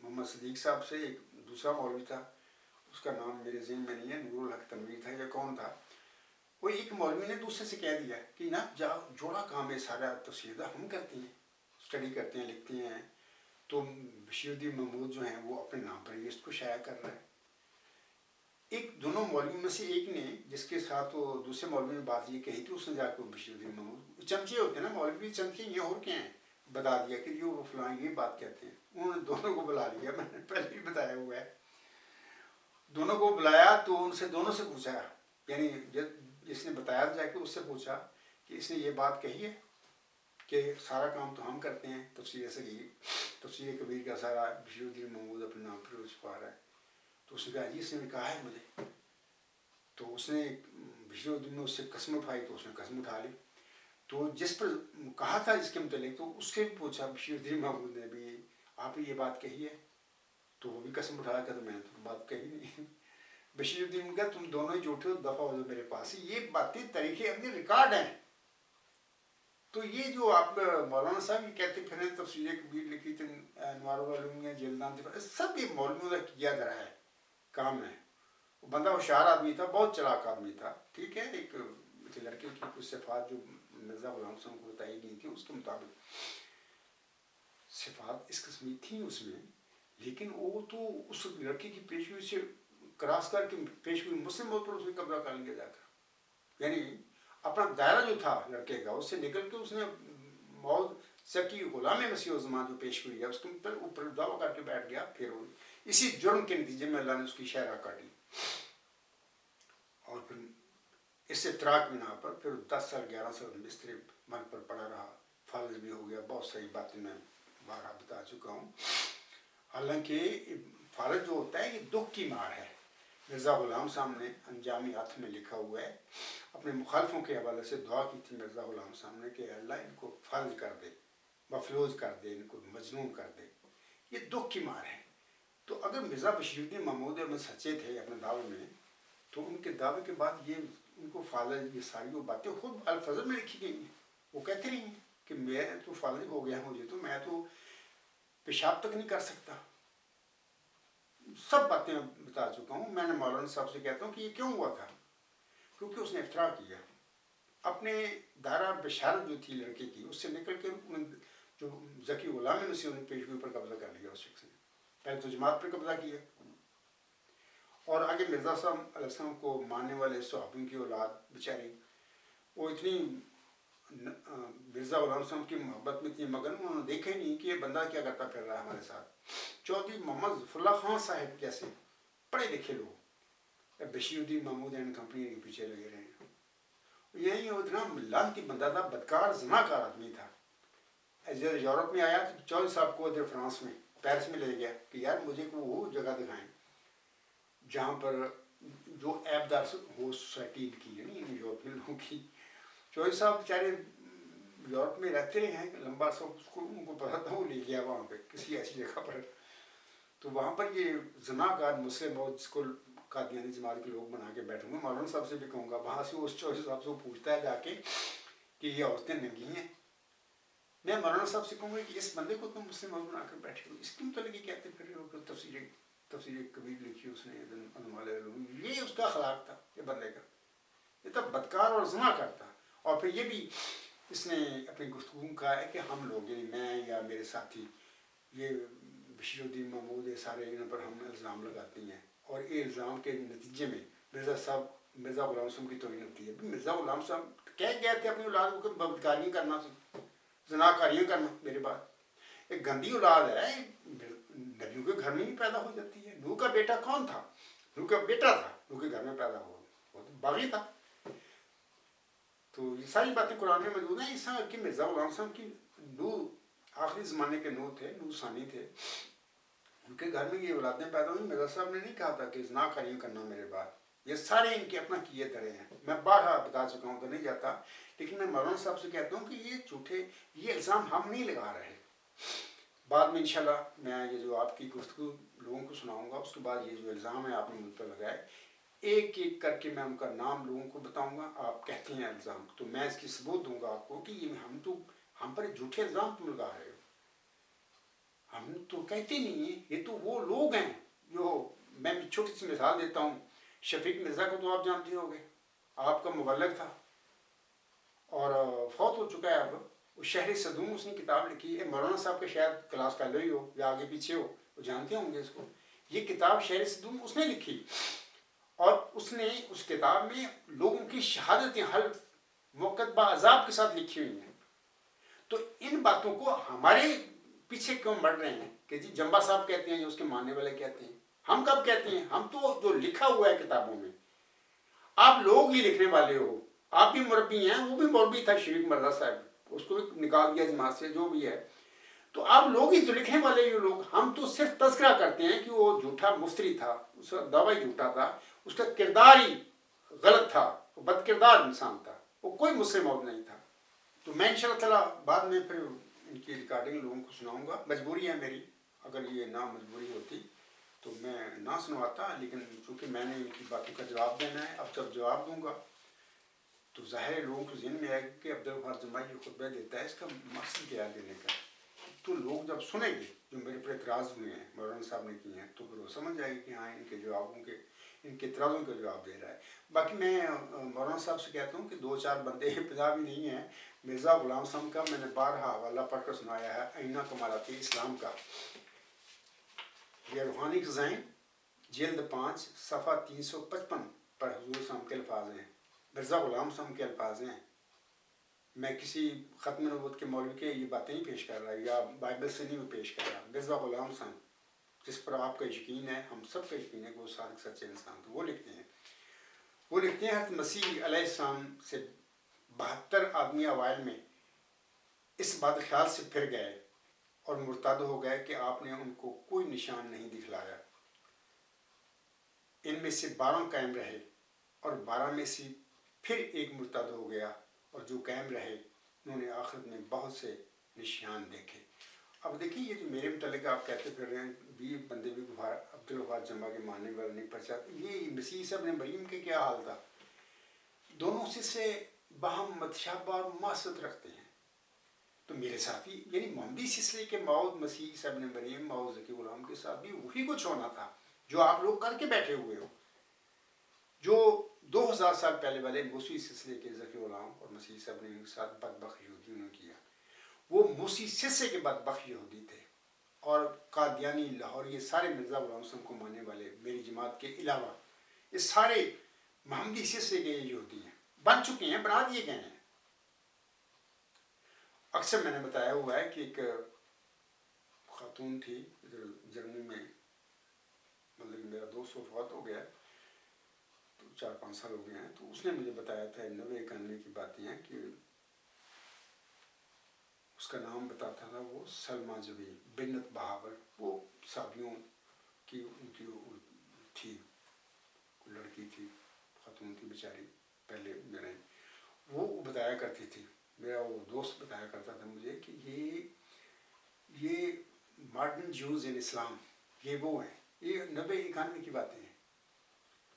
محمد صدیق صاحب سے ایک دوسرا مولوی تھا، اس کا نام میرے ذہن میں نہیں ہے، نور الحق تنویر تھا یا کون تھا. وہ ایک مولوی نے دوسرے سے کہہ دیا کہ نا جوڑا کام ہے سارا تفسیر کا ہم کرتے ہیں، اسٹڈی کرتے ہیں لکھتے ہیں، تو بشیر الدین محمود جو ہیں وہ اپنے نام پر ہی اس کو شائع کر رہا ہے. ایک دونوں مولوی میں سے ایک نے جس کے ساتھ وہ دوسرے مولوی نے بات یہ کہی تھی، اس نے جا کے بشیر الدین محمود، چمچے ہوتے ہیں نا مولوی چمچے، یہ اور کیا ہیں، بتا دیا کہ جو وہ فلاں یہ بات کہتے ہیں. انہوں نے دونوں کو بلا لیا، میں نے پہلے بھی بتایا ہوا ہے. دونوں کو بلایا تو ان سے دونوں سے پوچھا، یعنی جس نے بتایا جا کے اس سے پوچھا کہ اس نے یہ بات کہی ہے کہ سارا کام تو ہم کرتے ہیں، تفسیر صغیر تفسیر کبیر کا سارا بشیر الدین محمود اپنے نام پر چھپا رہا ہے. تو اس نے کہا جی اس نے کہا ہے مجھے. تو اس نے بشیر الدین نے اس سے قسم اٹھائی، تو اس نے قسم اٹھا لی. تو جس پر کہا تھا اس کے متعلق تو اس سے بھی پوچھا بشیر الدین محمود نے بھی آپ نے یہ بات کہی ہے، تو وہ بھی قسم اٹھایا کہ تو میں نے تو بات کہی نہیں. بشیر الدین کا تم دونوں ہی جھوٹے ہو، دفعہ ہو جو میرے پاس. یہ باتیں طریقے اپنے ریکارڈ ہیں. تو یہ جو آپ مولانا صاحب یہ کہتے پھر تفسیر کبیر لکھی تھی انوار العلوم یا جلدان، سب یہ مولویوں کا کیا درا ہے کام ہے. وہ بندہ ہوشیار آدمی تھا، بہت چلاک آدمی تھا. ٹھیک ہے، ایک لڑکے کی کچھ صفات جو مرزا غلام صاحب کو بتائی گئی تھی اس کے مطابق صفات اس قسم کی تھیں اس میں، لیکن وہ تو اس لڑکے کی پیشگوئی سے کراس کر کے پیشگوئی مسلم موت پر اس نے قبضہ کر لیا جا کر. یعنی اپنا دائرہ جو تھا لڑکے کا اس سے نکل کے اس نے موت سکی غلام مسیح الزمان جو پیش ہوئی ہے اس کے اوپر دعویٰ کر کے بیٹھ گیا. پھر اسی جرم کے نتیجے میں اللہ نے اس کی شہرہ کاٹی، اور پھر اس افتراق بنا پر پھر 10 سال 11 سال بستر مرگ پر پڑا رہا. فالج بھی ہو گیا. بہت ساری باتیں میں بارہ بتا چکا ہوں. حالانکہ فالج جو ہوتا ہے یہ دکھ کی مار ہے. مرزا غلام صاحب نے انجامی ہاتھ میں لکھا ہوا ہے، اپنے مخالفوں کے حوالے سے دعا کی تھی مرزا غلام صاحب نے کہ اللہ ان کو فالج کر دے، مفلوج کر دے، ان کو مجنون کر دے. یہ دکھ کی مار ہے. تو اگر مرزا بشیر الدین محمود میں سچے تھے اپنے دعوے میں، تو ان کے دعوے کے بعد یہ ان کو فالج، یہ ساری وہ باتیں خود الفضل میں لکھی گئی ہیں. وہ کہتے رہی ہیں کہ میں تو فالج ہو گیا مجھے تو میں تو پیشاب تک نہیں کر سکتا. سب باتیں بتا چکا ہوں. میں نے مولانا صاحب سے کہتا ہوں کہ یہ کیوں ہوا تھا، کیونکہ اس نے افتراء کیا. اپنے دائرہ بشارت جو تھی لڑکے کی اس سے نکل کے جو ذکی غلام مسیح نے پیشگوئی پر قبضہ کر لیا. اس شخص نے پہلے تو جماعت پر قبضہ کیا، اور آگے مرزا صاحب علیہ السلام کو ماننے والے صحابیوں کی اولاد بیچاری وہ اتنی مرزا غلام صاحب کی محبت میں اتنی مگن، انہوں نے دیکھا ہی نہیں کہ یہ بندہ کیا کرتا پھر رہا ہے ہمارے ساتھ. چودھری محمد ظفر اللہ خان صاحب جیسے پڑھے لکھے لوگ بشیر الدین محمود اینڈ کمپنی کے پیچھے لگے رہے ہیں. یہی وہ اتنا لانتی بندہ تھا، بدکار زناکار آدمی تھا. جب یورپ میں آیا تو چودھری صاحب کو ادھر فرانس میں پیرس میں لے گیا کہ یار مجھے کو وہ جگہ دکھائیں جہاں پر جو عیب دار ہو سوسائٹی کی، یعنی یورپین لوگوں کی. چودھری صاحب بیچارے یورپ میں رہتے ہیں لمبا سا، اس کو ان کو پتا تھا، وہ لے گیا وہاں پہ کسی ایسی جگہ پر. تو وہاں پر یہ زناکار مسلم اور جس کو قادیانی جماعت کے لوگ بنا کے بیٹھوں گے، مولانا صاحب سے بھی کہوں گا وہاں سے اس چودھری صاحب سے وہ پوچھتا ہے جا کے کہ یہ عورتیں ننگی ہیں. میں مولانا صاحب سے کہوں گا کہ اس بندے کو تم مسلم اور بنا کر بیٹھے ہو، اس کے متعلق یہ کہتے پھر رہے ہو کہ تفسیر کبیر لکھی اس نے انوار العلوم. یہ اس کا اخلاق تھا یہ بندے کا، یہ تو بدکار اور زناکار تھا. اور پھر یہ بھی اس نے اپنی گفتگو کہا ہے کہ ہم لوگ یعنی میں یا میرے ساتھی یہ بشیر الدین محمود یہ سارے ان پر ہم الزام لگاتے ہیں، اور یہ الزام کے نتیجے میں مرزا غلام صاحب کی توہین ہوتی ہے. مرزا غلام صاحب کہہ گئے تھے اپنی اولاد کو بدکاریاں کرنا، زناکاریاں کرنا. میرے بات ایک گندی اولاد ہے، نبیوں کے گھر میں ہی پیدا ہو جاتی ہے. نوح کا بیٹا کون تھا؟ نوح کا بیٹا تھا، نوح کے گھر میں پیدا ہوا، وہ تو باغی تھا. تو یہ ساری باتیں قرآن میں موجود ہیں. اس طرح کہ مرزا غلام صاحب کی نوح آخری زمانے کے نوح تھے، نوح ثانی تھے، ان کے گھر میں یہ اولادیں پیدا ہوئی. مرزا صاحب نے نہیں کہا تھا کہ زناکاریاں کرنا میرے بعد. یہ سارے ان کے اپنا کیے دھرے ہیں. میں بارہا بتا چکا ہوں تو نہیں جاتا، لیکن میں مولانا صاحب سے کہتا ہوں کہ یہ جھوٹے یہ الزام ہم نہیں لگا رہے. بعد میں انشاءاللہ میں یہ جو آپ کی گفتگو لوگوں کو سناؤں گا، اس کے بعد یہ جو الزام ہے آپ نے مجھ پر لگائے ایک ایک کر کے میں ان کا نام لوگوں کو بتاؤں گا. آپ کہتے ہیں الزام، تو میں اس کی ثبوت دوں گا آپ کو کہ یہ ہم پر جھوٹے الزام تم لگا رہے ہو. ہم تو کہتے نہیں ہیں، یہ تو وہ لوگ ہیں جو، میں چھوٹی سی مثال دیتا ہوں. شفیق مرزا کو تو آپ جانتے ہو گے، آپ کا مبلغ تھا اور فوت ہو چکا ہے اب. وہ شہر صدوم اس نے کتاب لکھی ہے، مولانا صاحب کے شاید کلاس فیلو ہی ہو یا آگے پیچھے ہو، وہ جانتے ہوں گے اس کو. یہ کتاب شہر صدوم اس نے لکھی اور اس نے اس کتاب میں لوگوں کی شہادتیں حلف موقت عذاب کے ساتھ لکھی ہوئی ہیں. تو ان باتوں کو ہمارے پیچھے کیوں بڑھ رہے ہیں کہ جی جمبا صاحب کہتے ہیں یا اس کے ماننے والے کہتے ہیں؟ ہم کب کہتے ہیں؟ ہم تو جو لکھا ہوا ہے کتابوں میں، آپ لوگ ہی لکھنے والے ہو. آپ بھی مربی ہیں، وہ بھی مربی تھا شفیق مرزا صاحب، اس کو بھی نکال دیا جماعت سے، جو بھی ہے. تو آپ لوگ ہی تو لکھنے والے ہی لوگ. ہم تو صرف تذکرہ کرتے ہیں کہ وہ جھوٹا مفتری تھا، اس کا دعویٰ جھوٹا تھا، اس کا کردار ہی غلط تھا، وہ بد کردار انسان تھا، وہ کوئی مسلم عورت نہیں تھا. تو میں انشاءاللہ تعالیٰ بعد میں پھر ان کی ریکارڈنگ لوگوں کو سناؤں گا. مجبوری ہے میری، اگر یہ نہ مجبوری ہوتی تو میں نہ سنواتا، لیکن چونکہ میں نے ان کی باتوں کا جواب دینا ہے. اب جب جواب دوں گا تو ظاہر لوگوں کو ذہن میں آئے گا کہ عبدالغفار جماعی جو خطبہ دیتا ہے اس کا مقصد کیا ہے دینے کا. تو لوگ جب سنیں گے جو میرے پر اعتراض ہوئے ہیں مولانا صاحب نے کیے ہیں، تو پھر وہ سمجھ جائے گی کہ ہاں ان کے جوابوں کے، ان کے اعتراضوں کا جواب دے رہا ہے. باقی میں مولانا صاحب سے کہتا ہوں کہ 2-4 بندے پنجابی نہیں ہیں. مرزا غلام صاحب کا میں نے بارہا حوالہ پڑھ کر سنایا ہے، آئینہ کمالات اسلام کا. یہ روحانی خزائن جلد 5 صفحہ 355 پر حضور صاحب کے الفاظ ہیں، مرزا غلام صاحب کے الفاظ ہیں. میں کسی ختم نبوت کے مولوی کے یہ باتیں نہیں پیش کر رہا یا بائبل سے نہیں پیش کر رہا. مرزا غلام صاحب جس پر آپ کا یقین ہے، ہم سب کا یقین ہے کہ وہ صادق سچے انسان تھے، وہ لکھتے ہیں حضرت مسیح علیہ السلام سے 72 آدمی اوائل میں اس بات خیال سے پھر گئے اور مرتد ہو گئے کہ آپ نے ان کو کوئی نشان نہیں دکھلایا. ان میں سے 12 قائم رہے اور 12 میں سے پھر ایک مرتد ہو گیا، اور جو قائم رہے انہوں نے آخرت میں بہت سے نشان دیکھے. اب دیکھیں یہ جو میرے متعلق آپ کہتے پھر رہے ہیں 20 بندے بھی عبدالغفار جمبا کے ماننے والے نہیں پرچا، یہ مسیح صاحب نے مریم کے کیا حال تھا؟ دونوں سے باہم متشابہ اور مماثلت رکھتے ہیں. تو میرے ساتھی یعنی محمدی سلسلے کے ماؤد مسیح صاحب نے مریم ماؤد ذکی غلام کے ساتھ بھی وہی کچھ ہونا تھا جو آپ لوگ کر کے بیٹھے ہوئے ہو. جو 2000 سال پہلے والے موسی سلسلے کے ذکی غلام اور مسیح صاحب نے ان کے ساتھ بدبخت یہودیوں نے کیا، وہ موسی سلسلے کے بدبخت یہودی تھے. اور قادیانی، لاہور، یہ سارے مرزا غلام صاحب کو ماننے والے میری جماعت کے علاوہ یہ سارے محمدی سلسلے کے یہودی ہیں، بن چکے ہیں، بنا دیے گئے ہیں. اکثر میں نے بتایا ہوا ہے کہ ایک خاتون تھی ادھر جرمنی میں، مطلب کہ میرا دوست وفات ہو گیا تو 4-5 سال ہو گئے ہیں، تو اس نے مجھے بتایا تھا 90-91 کی باتیں ہیں کہ اس کا نام بتاتا تھا وہ سلمہ جبیل بنت بہاور. وہ صحابیوں کی ان کی تھی، لڑکی تھی، خاتون تھی بیچاری، پہلے میرے وہ بتایا کرتی تھی، میرا وہ دوست بتایا کرتا تھا مجھے کہ یہ ماڈرن جوز ان اسلام یہ وہ ہیں. یہ 90-91 کی باتیں ہیں.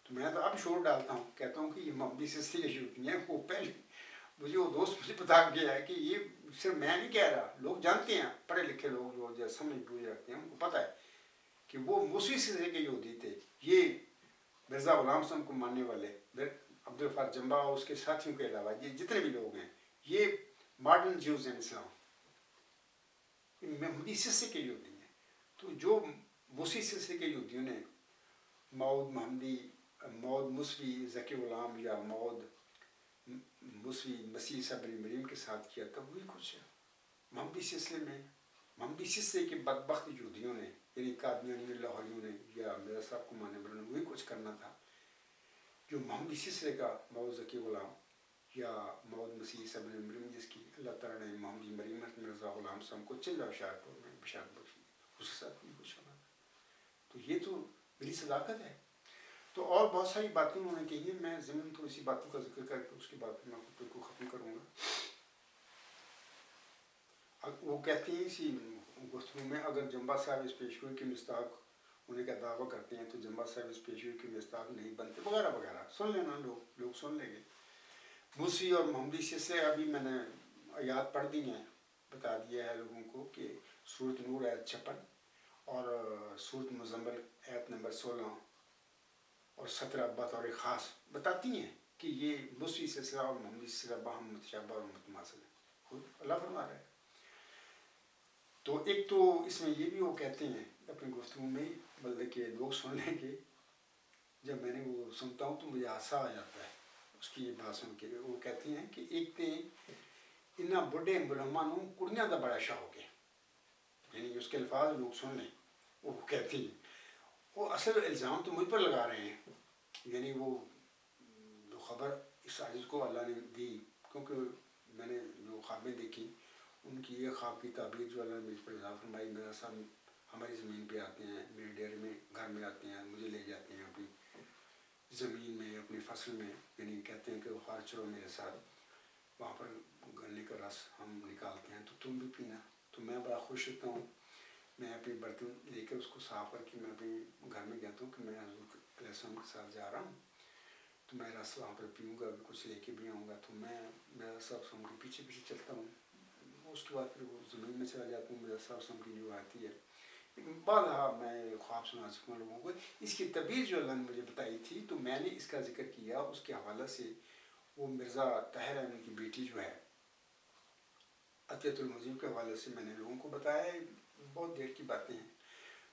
تو میں تو اب شور ڈالتا ہوں، کہتا ہوں کہ یہ محمدی سلسلے کی یہودی ہیں. وہ پہلے مجھے وہ دوست مجھے بتا گیا ہے کہ یہ صرف میں نہیں کہہ رہا، لوگ جانتے ہیں، پڑھے لکھے لوگ جو سمجھ بوجھ رکھتے ہیں ان کو پتہ ہے کہ وہ موسی سلسلے کے یہودی تھے. یہ مرزا غلام صاحب کو ماننے والے عبدالغفار جمبا اور اس کے ساتھیوں کے علاوہ یہ جتنے بھی لوگ ہیں یہ ماڈرن جوز ان اسلام محمدی سلسلے کے یہودی ہیں. تو جو موسی سلسلے کے یہودیوں نے ماؤد محمدی، ماؤد موسوی ذکی غلام یا ماؤد موسوی مسیح صاحب بن مریم کے ساتھ کیا تھا، وہی کچھ ہے محمدی سلسلے میں. محمدی سلسلے کے بدبخت یہودیوں نے یعنی قادیانیوں، لاہوریوں نے یا میرا صاحب کو ماننے والوں نے وہی کچھ کرنا تھا جو محمدی سلسلے کا ماؤد ذکی غلام یا ماؤد مسیح صاحب بن مریم جس کی اللہ تعالیٰ نے محمدی مریم مرزا غلام صاحب کو چل بشارت بخشی، اس کے ساتھ بھی کچھ ہونا تھا. تو یہ تو میری صداقت ہے. تو اور بہت ساری باتیں انہوں نے کہی ہیں، میں ضمن تھوڑی سی باتوں کا ذکر کر کے اس کے بعد میں خطبے کو ختم کروں گا. وہ کہتے ہیں اسی گفتگو میں اگر جمبا صاحب اس پیشگوئی کی مستحق ہونے کا دعویٰ کرتے ہیں تو جمبا صاحب اس پیشگوئی کی مستحق نہیں بنتے وغیرہ وغیرہ. سن لینا لوگ سن لیں گے. موسوی اور محمدی سے ابھی میں نے آیات پڑھ دی ہیں, بتا دیا ہے لوگوں کو کہ سورۃ نور آیت 56 اور سورۃ مزمل آیت نمبر 16 اور 17 بطور خاص بتاتی ہیں کہ یہ موسوی سلسلہ اور محمدی سلسلہ باہم متشابہ اور متماثل ہے. خود اللہ فرما رہا ہے. تو ایک تو اس میں یہ بھی وہ کہتے ہیں اپنی گفتگو میں, بلکہ کہ لوگ سن لیں گے, جب میں نے وہ سنتا ہوں تو مجھے ہنسا آ جاتا ہے اس کی یہ بات سن کے. وہ کہتے ہیں کہ ایک تے انہاں بڑے ملمانوں کڑیاں دا بڑا شوق ہے, یعنی اس کے الفاظ لوگ سن لیں. وہ کہتی ہیں وہ اصل الزام تو مجھ پر لگا رہے ہیں, یعنی وہ جو خبر اس عاجز کو اللہ نے دی, کیونکہ میں نے جو خوابیں دیکھی ان کی یہ خواب کی تعبیر جو اللہ نے مجھ پر الزام فرمائی. میرا صاحب ہماری زمین پہ آتے ہیں, میرے ڈیرے میں گھر میں آتے ہیں, مجھے لے جاتے ہیں اپنی زمین میں اپنی فصل میں, یعنی کہتے ہیں کہ وہ خار چلو میرے ساتھ, وہاں پر گنے کا رس ہم نکالتے ہیں تو تم بھی پینا. تو میں بڑا خوش ہوتا ہوں, میں اپنی برتن لے کر اس کو صاف کر کے میں اپنے گھر میں کہتا ہوں کہ میں حضور علیہ السلام کے ساتھ جا رہا ہوں, تو میں رس وہاں پر پیوں گا, کچھ لے کے بھی آؤں گا. تو میں میرا صاحب سم کے پیچھے پیچھے چلتا ہوں, اس کے بعد پھر وہ زمین میں چلا جاتا ہوں. میرا صاحب سم کی جو آتی ہے بعض میں خواب سنا چکا ہوں لوگوں کو. اس کی تعبیر جو اللہ نے مجھے بتائی تھی تو میں نے اس کا ذکر کیا اس کے حوالے سے. وہ مرزا طاہر احمد کی بیٹی جو ہے عطیت المجیب کے حوالے سے میں نے لوگوں کو بتایا ہے, بہت دیر کی باتیں ہیں.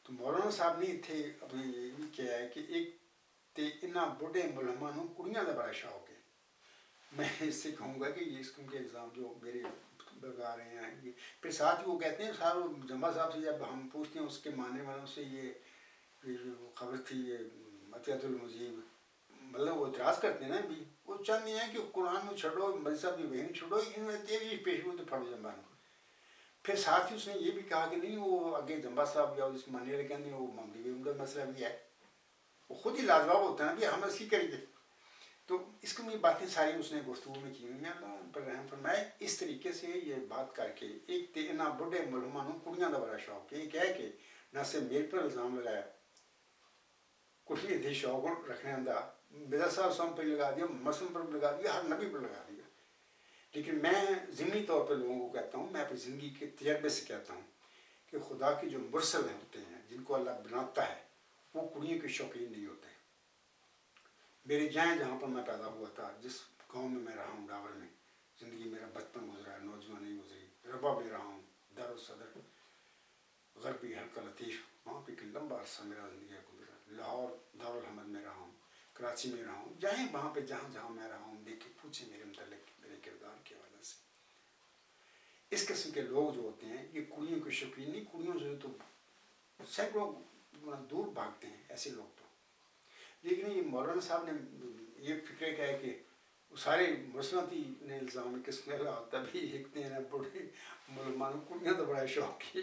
تو مولانا صاحب نے تھے اپنے یہ بھی کیا ہے کہ ایک تے انہاں بڑے ملمانوں کڑیاں دا بڑا شوق ہے. میں اس سے کہوں گا کہ یہ اس کے الزام جو میرے لگا رہے ہیں یہ. پھر ساتھ ہی وہ کہتے ہیں صاحب جمبا صاحب سے جب ہم پوچھتے ہیں اس کے ماننے والوں سے یہ جو خبر تھی یہ عطیت المجیب, مطلب وہ اعتراض کرتے ہیں نا, بھی وہ چاہتے ہیں کہ قرآن میں چھوڑو, مذہب بھی وہیں چھوڑو, ان میں تیری پیشگوئی تو پڑھو جمبا نے. پھر ساتھ ہی اس نے یہ بھی کہا کہ نہیں وہ آگے جمبا صاحب یا اس ماننے والے کہتے ہیں وہ محمدی بھی عمدہ مسئلہ بھی ہے. وہ خود ہی لاجواب ہوتا ہے نا, بھی ہم ایسی کریں گے. تو اس کو یہ باتیں ساری اس نے گفتگو میں کی ہوئی ہیں, اللہ ان پر رحم فرمائے. اس طریقے سے یہ بات کر کے ایک تے انہاں بڑے ملمانوں کڑیاں دا بڑا شوق ہے. یہ کہہ کے نہ صرف میرے پر الزام لگایا کڑی دے شوق رکھنے دا, مرزا صاحب سم پہ لگا دیا, مسلم پر لگا دیا, ہر نبی پر لگا دیا. لیکن میں ضمنی طور پہ لوگوں کو کہتا ہوں, میں اپنی زندگی کے تجربے سے کہتا ہوں کہ خدا کے جو مرسل ہوتے ہیں جن کو اللہ بناتا ہے وہ کڑیوں کے شوقین نہیں ہوتے. میرے جہاں پر میں پیدا ہوا تھا, جس گاؤں میں میں رہا ہوں ڈاور میں, زندگی میرا بچپن گزرا ہے, نوجوانی گزری, ربا میں رہا ہوں, دار الصدر غربی حلقہ لطیف, وہاں پہ ایک لمبا عرصہ میرا زندگی گزرا. لاہور دارالحمد میں رہا ہوں, کراچی میں رہا ہوں, جہاں وہاں پہ جہاں میں رہا ہوں, دیکھ کے پوچھیں میرے متعلق میرے کردار کے حوالے سے. اس قسم کے لوگ جو ہوتے ہیں یہ کڑیوں کے شوقین نہیں, کڑیوں سے تو سینکڑوں دور بھاگتے ہیں ایسے لوگ تو. لیکن یہ مولانا صاحب نے یہ فکر کیا ہے کہ وہ سارے مسلمتی نے الزام قسم کا تبھی ایکتے ہیں بڑے مسلمانوں کڑیاں تو بڑا شوق ہے.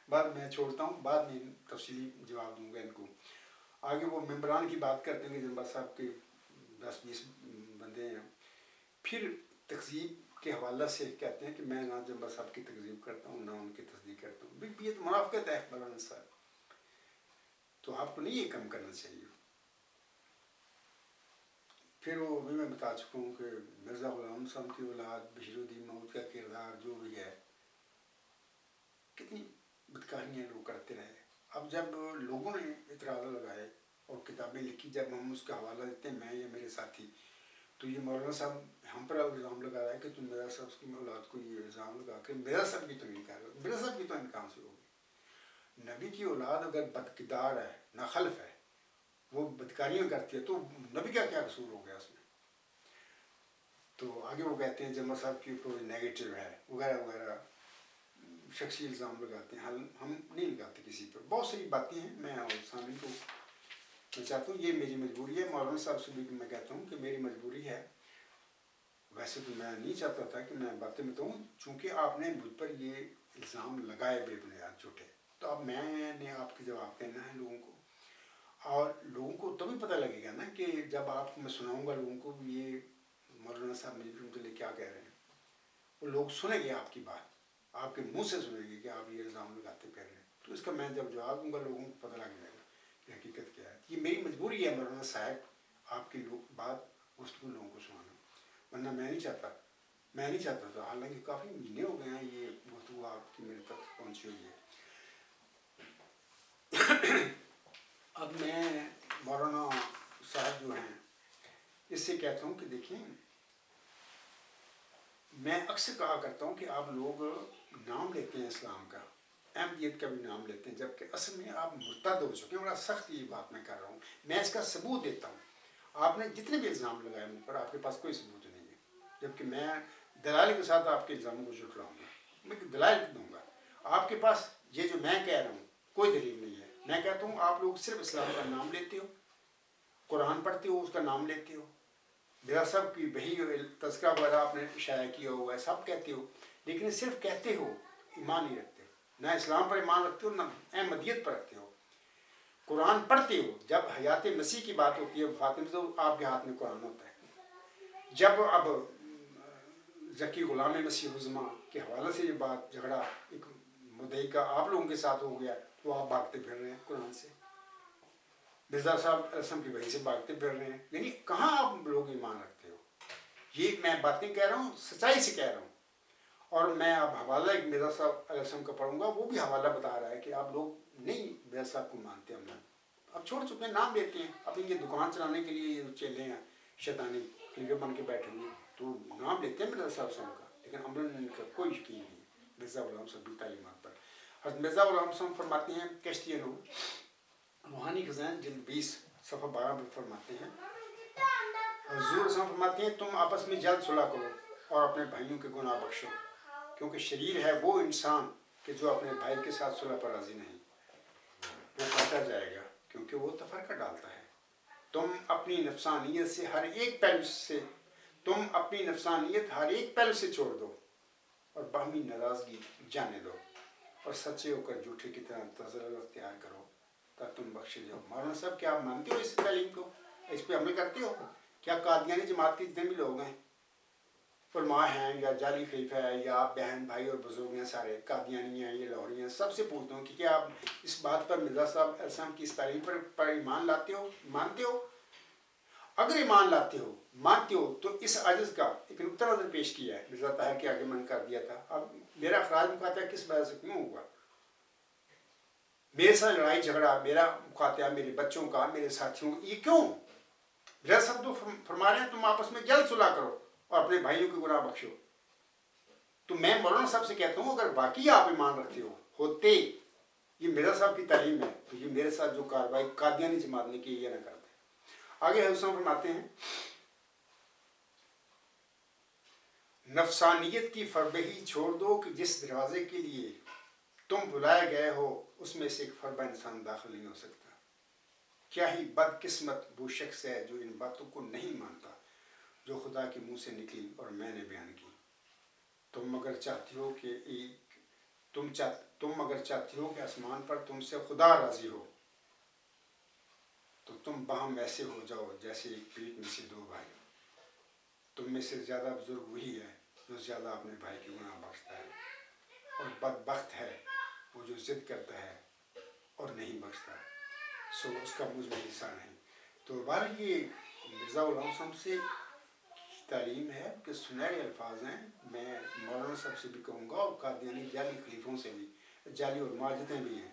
بعد میں چھوڑتا ہوں, بعد میں تفصیلی جواب دوں گا ان کو. آگے وہ ممبران کی بات کرتے ہیں کہ جمبا صاحب کے 10-20 بندے ہیں. پھر تکذیب کے حوالہ سے کہتے ہیں کہ میں نہ جمبا صاحب کی تکذیب کرتا ہوں نہ ان کی تصدیق کرتا ہوں. یہ تو منافقت ہے مولانا صاحب, تو آپ کو نہیں یہ کم کرنا چاہیے. پھر وہ بھی میں بتا چکا ہوں کہ مرزا غلام صاحب کی اولاد بشیر الدین محمود کا کردار جو بھی ہے, کتنی بدکاریاں لوگ کرتے رہے. اب جب لوگوں نے اعتراض لگائے اور کتابیں لکھی, جب ہم اس کا حوالہ دیتے ہیں میں یا میرے ساتھی, تو یہ مولانا صاحب ہم پر الزام لگا رہا ہے کہ تم مرزا صاحب کی اولاد کو یہ الزام لگا کہ مرزا صاحب کی تو نہیں کہہ رہے. مرزا صاحب کی تو انکار سے ہوگی. نبی کی اولاد اگر بدکردار ہے, ناخلف ہے, وہ بدکاریاں کرتی ہے, تو نبی کا کیا قصور ہو گیا اس میں. تو آگے وہ کہتے ہیں جمبا صاحب کی کوئی نیگیٹو ہے وغیرہ وغیرہ, شخصی الزام لگاتے ہیں. ہم نہیں لگاتے کسی پر. بہت ساری باتیں ہیں, میں سامنے کو میں چاہتا ہوں یہ میری مجبوری ہے. مولانا صاحب سے بھی میں کہتا ہوں کہ میری مجبوری ہے. ویسے تو میں نہیں چاہتا تھا کہ میں باتیں بتاؤں, چونکہ آپ نے مجھ پر یہ الزام لگائے بے بنیاد جھوٹے, تو اب میں نے آپ کے جواب دینا ہے لوگوں کو. اور لوگوں کو تبھی پتہ لگے گا نا کہ جب آپ کو میں سناؤں گا لوگوں کو یہ مولانا صاحب مجھے متعلق کیا کہہ رہے ہیں, وہ لوگ سنیں گے آپ کی بات. آپ کے منہ سے سنیں گے کہ آپ یہ الزام لگاتے پھر رہے ہیں. تو اس کا میں جب جواب دوں گا لوگوں کو پتہ لگ جائے گا کہ حقیقت کیا ہے. یہ میری مجبوری ہے مولانا صاحب آپ کی بات گفتگو لوگوں کو سنانا، ورنہ میں نہیں چاہتا تھا. حالانکہ کافی مہینے ہو گئے ہیں یہ گفتگو آپ کی میرے تک پہنچی ہوئی ہے. اب میں مولانا صاحب جو ہیں اس سے کہتا ہوں کہ دیکھیں، میں اکثر کہا کرتا ہوں کہ آپ لوگ نام لیتے ہیں اسلام کا، احمدیت کا بھی نام لیتے ہیں، جبکہ اصل میں آپ مرتد ہو چکے ہیں. بڑا سخت یہ بات میں کر رہا ہوں، میں اس کا ثبوت دیتا ہوں. آپ نے جتنے بھی الزام لگائے مجھ پر، آپ کے پاس کوئی ثبوت نہیں ہے، جبکہ میں دلائل کے ساتھ آپ کے الزاموں کو جھٹلاؤں گا. میں دلائل دوں گا. آپ کے پاس یہ جو میں کہہ رہا ہوں کوئی دلیل نہیں ہے. میں کہتا ہوں آپ لوگ صرف اسلام کا نام لیتے ہو، قرآن پڑھتے ہو، اس کا نام لیتے ہو، میرا سب کی بہی تذکرہ وغیرہ آپ نے شائع کیا ہوا ہے، سب کہتے ہو، لیکن صرف کہتے ہو، ایمان نہیں رکھتے. نہ اسلام پر ایمان رکھتے ہو، نہ احمدیت پر رکھتے ہو. قرآن پڑھتے ہو، جب حیات مسیح کی بات ہوتی ہے وفات میں تو آپ کے ہاتھ میں قرآن ہوتا ہے. جب اب ذکی غلام مسیح الزماں کے حوالے سے یہ بات جھگڑا ایک مدعی کا آپ لوگوں کے ساتھ ہو گیا تو آپ بھاگتے پھر رہے ہیں قرآن سے. مرزا صاحب رسم کی وجہ سے بھاگتے پھر رہے ہیں. یعنی کہاں آپ لوگ ایمان رکھتے ہو؟ یہ میں باتیں کہہ رہا ہوں، سچائی سے کہہ رہا ہوں. اور میں اب حوالہ ایک مرزا صاحب علیہ السلام کا پڑھوں گا، وہ بھی حوالہ بتا رہا ہے کہ آپ لوگ نہیں مرزا صاحب کو مانتے. ہم لوگ اب چھوڑ چکے ہیں، نام دیتے ہیں. اب ان کی دکان چلانے کے لیے یہ چیلے ہیں شیطانی کلیگے بن کے بیٹھے ہوئے تو نام لیتے ہیں مرزا صاحب کا، لیکن عملاً ان کا کوئی یقین نہیں مرزا غلام صاحب کی تعلیمات پر. حضرت مرزا غلام صاحب فرماتے ہیں کشتی نو روحانی خزائن جلد 20 صفحہ 12 پر فرماتے ہیں، حضور صاحب فرماتے ہیں تم آپس میں جلد صلح کرو اور اپنے بھائیوں کے گناہ بخشو، کیونکہ شریر ہے وہ انسان کہ جو اپنے بھائی کے ساتھ صلح پر راضی نہیں، وہ کاٹا جائے گا کیونکہ وہ تفرقہ ڈالتا ہے. تم اپنی نفسانیت ہر ایک پہلو سے چھوڑ دو اور باہمی ناراضگی جانے دو اور سچے ہو کر جھوٹے کی طرح تزلل اختیار کرو تاکہ تم بخشے جاؤ. مولانا صاحب کیا آپ مانتے ہو اس تعلیم کو؟ اس پہ عمل کرتے ہو؟ کیا قادیانی جماعت کے جتنے بھی لوگ ہیں، علماء ہیں یا جعلی خلیفہ ہے یا آپ بہن بھائی اور بزرگ ہیں سارے قادیانی ہیں یا لاہوری ہیں، سب سے پوچھتا ہوں کہ کیا آپ اس بات پر مرزا صاحب علیہ السلام کی اس تعلیم پر ایمان لاتے ہو، مانتے ہو؟ اگر ایمان لاتے ہو، مانتے ہو تو اس عجز کا ایک نقطہ نظر پیش کیا ہے مرزا طاہر کے آگے من کر دیا تھا. اب میرا اخراج مقاطعہ کس وجہ سے کیوں ہوا؟ میرے ساتھ لڑائی جھگڑا، میرا مقاطعہ میرے بچوں کا، میرے ساتھیوں کا، یہ کیوں؟ مرزا صاحب تو فرما رہے ہیں تم آپس میں جلد صلح کرو اور اپنے بھائیوں کے گناہ بخشو. تو میں مولانا صاحب سے کہتا ہوں اگر واقعی آپ ایمان رکھتے ہوتے یہ مرزا صاحب کی تعلیم ہے تو یہ میرے ساتھ جو کارروائی قادیانی جماعت نے کی یہ نہ کرتے. آگے حضرت فرماتے ہیں نفسانیت کی فربہی چھوڑ دو کہ جس دروازے کے لیے تم بلائے گئے ہو اس میں سے ایک فربہ انسان داخل نہیں ہو سکتا. کیا ہی بد قسمت وہ شخص ہے جو ان باتوں کو نہیں مانتا جو خدا کے منہ سے نکلی اور میں نے بیان کی. تم اگر چاہتی ہو کہ آسمان پر تم سے خدا راضی ہو تو تم باہم ایسے ہو جاؤ جیسے ایک پیٹ میں سے دو بھائی. تم میں سے زیادہ بزرگ وہی ہے جو زیادہ اپنے بھائی کے گناہ بخشتا ہے، اور بدبخت ہے وہ جو ضد کرتا ہے اور نہیں بخشتا، سو اس کا مجھ میں حصہ نہیں. تو بہرحال یہ مرزا غلام صاحب سے تعلیم ہے کہ سنہرے الفاظ ہیں. میں مولانا صاحب سے بھی کہوں گا اور قادیانی جعلی خلیفوں سے بھی، جعلی اور ماجدیں بھی ہیں،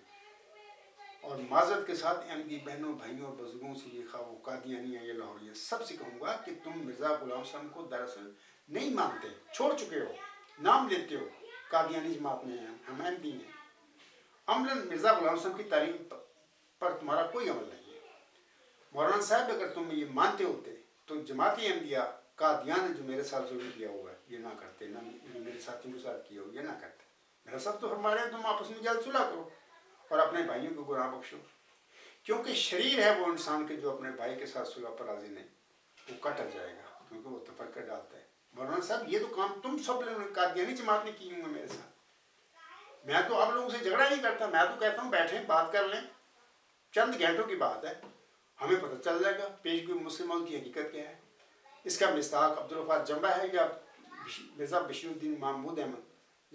اور معذرت کے ساتھ احمدی بہنوں بھائیوں اور بزرگوں سے یہ خواہ وہ قادیانی ہیں یا لاہوری ہیں، سب سے کہوں گا کہ تم مرزا غلام صاحب کو دراصل نہیں مانتے، چھوڑ چکے ہو، نام لیتے ہو قادیانی جماعت میں ہیں، ہم احمدی ہیں. عملاً مرزا غلام صاحب کی تعلیم پر تمہارا کوئی عمل نہیں ہے. مولانا صاحب اگر تم یہ مانتے ہوتے تو جماعت احمدیہ قادیان نے جو میرے ساتھ ظلم کیا ہوا ہے یہ نہ کرتے، نہ میرے ساتھیوں کے ساتھ کیا ہو یہ نہ کرتے. میرا سب تو فرما رہے ہیں تم آپس میں جلد صلح کرو اور اپنے بھائیوں کو گناہ بخشو، کیونکہ شریر ہے وہ انسان کے جو اپنے بھائی کے ساتھ صلح پر راضی نہیں، وہ کاٹا جائے گا کیونکہ وہ تفرقہ ڈالتا ہے. مولانا صاحب یہ تو کام تم سب قادیانی جماعت نے کی ہوں گے میرے ساتھ. میں تو آپ لوگوں سے جھگڑا نہیں کرتا، میں تو کہتا ہوں بیٹھیں بات کر لیں، چند گھنٹوں کی بات ہے، ہمیں پتہ چل جائے گا پیش گوئی مسلمانوں کی حقیقت کیا ہے. اس کا مصداق عبدالوفات جنبہ ہے یا مرزا بشیر الدین محمود احمد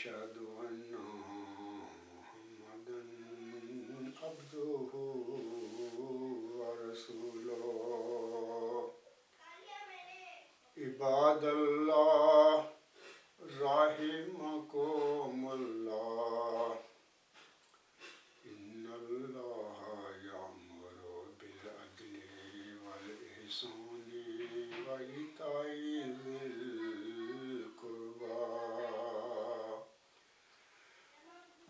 أشهد أن محمدا عبده ورسوله عباد الله رحمكم الله إن الله يأمر بالعدل والإحسان وإيتاء ذي القربى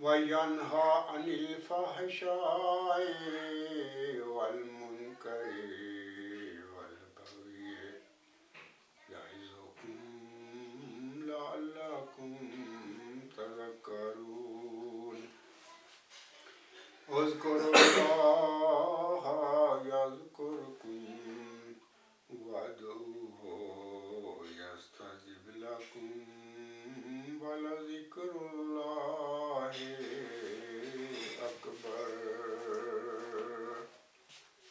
وينهى عن الفحشاء والمنكر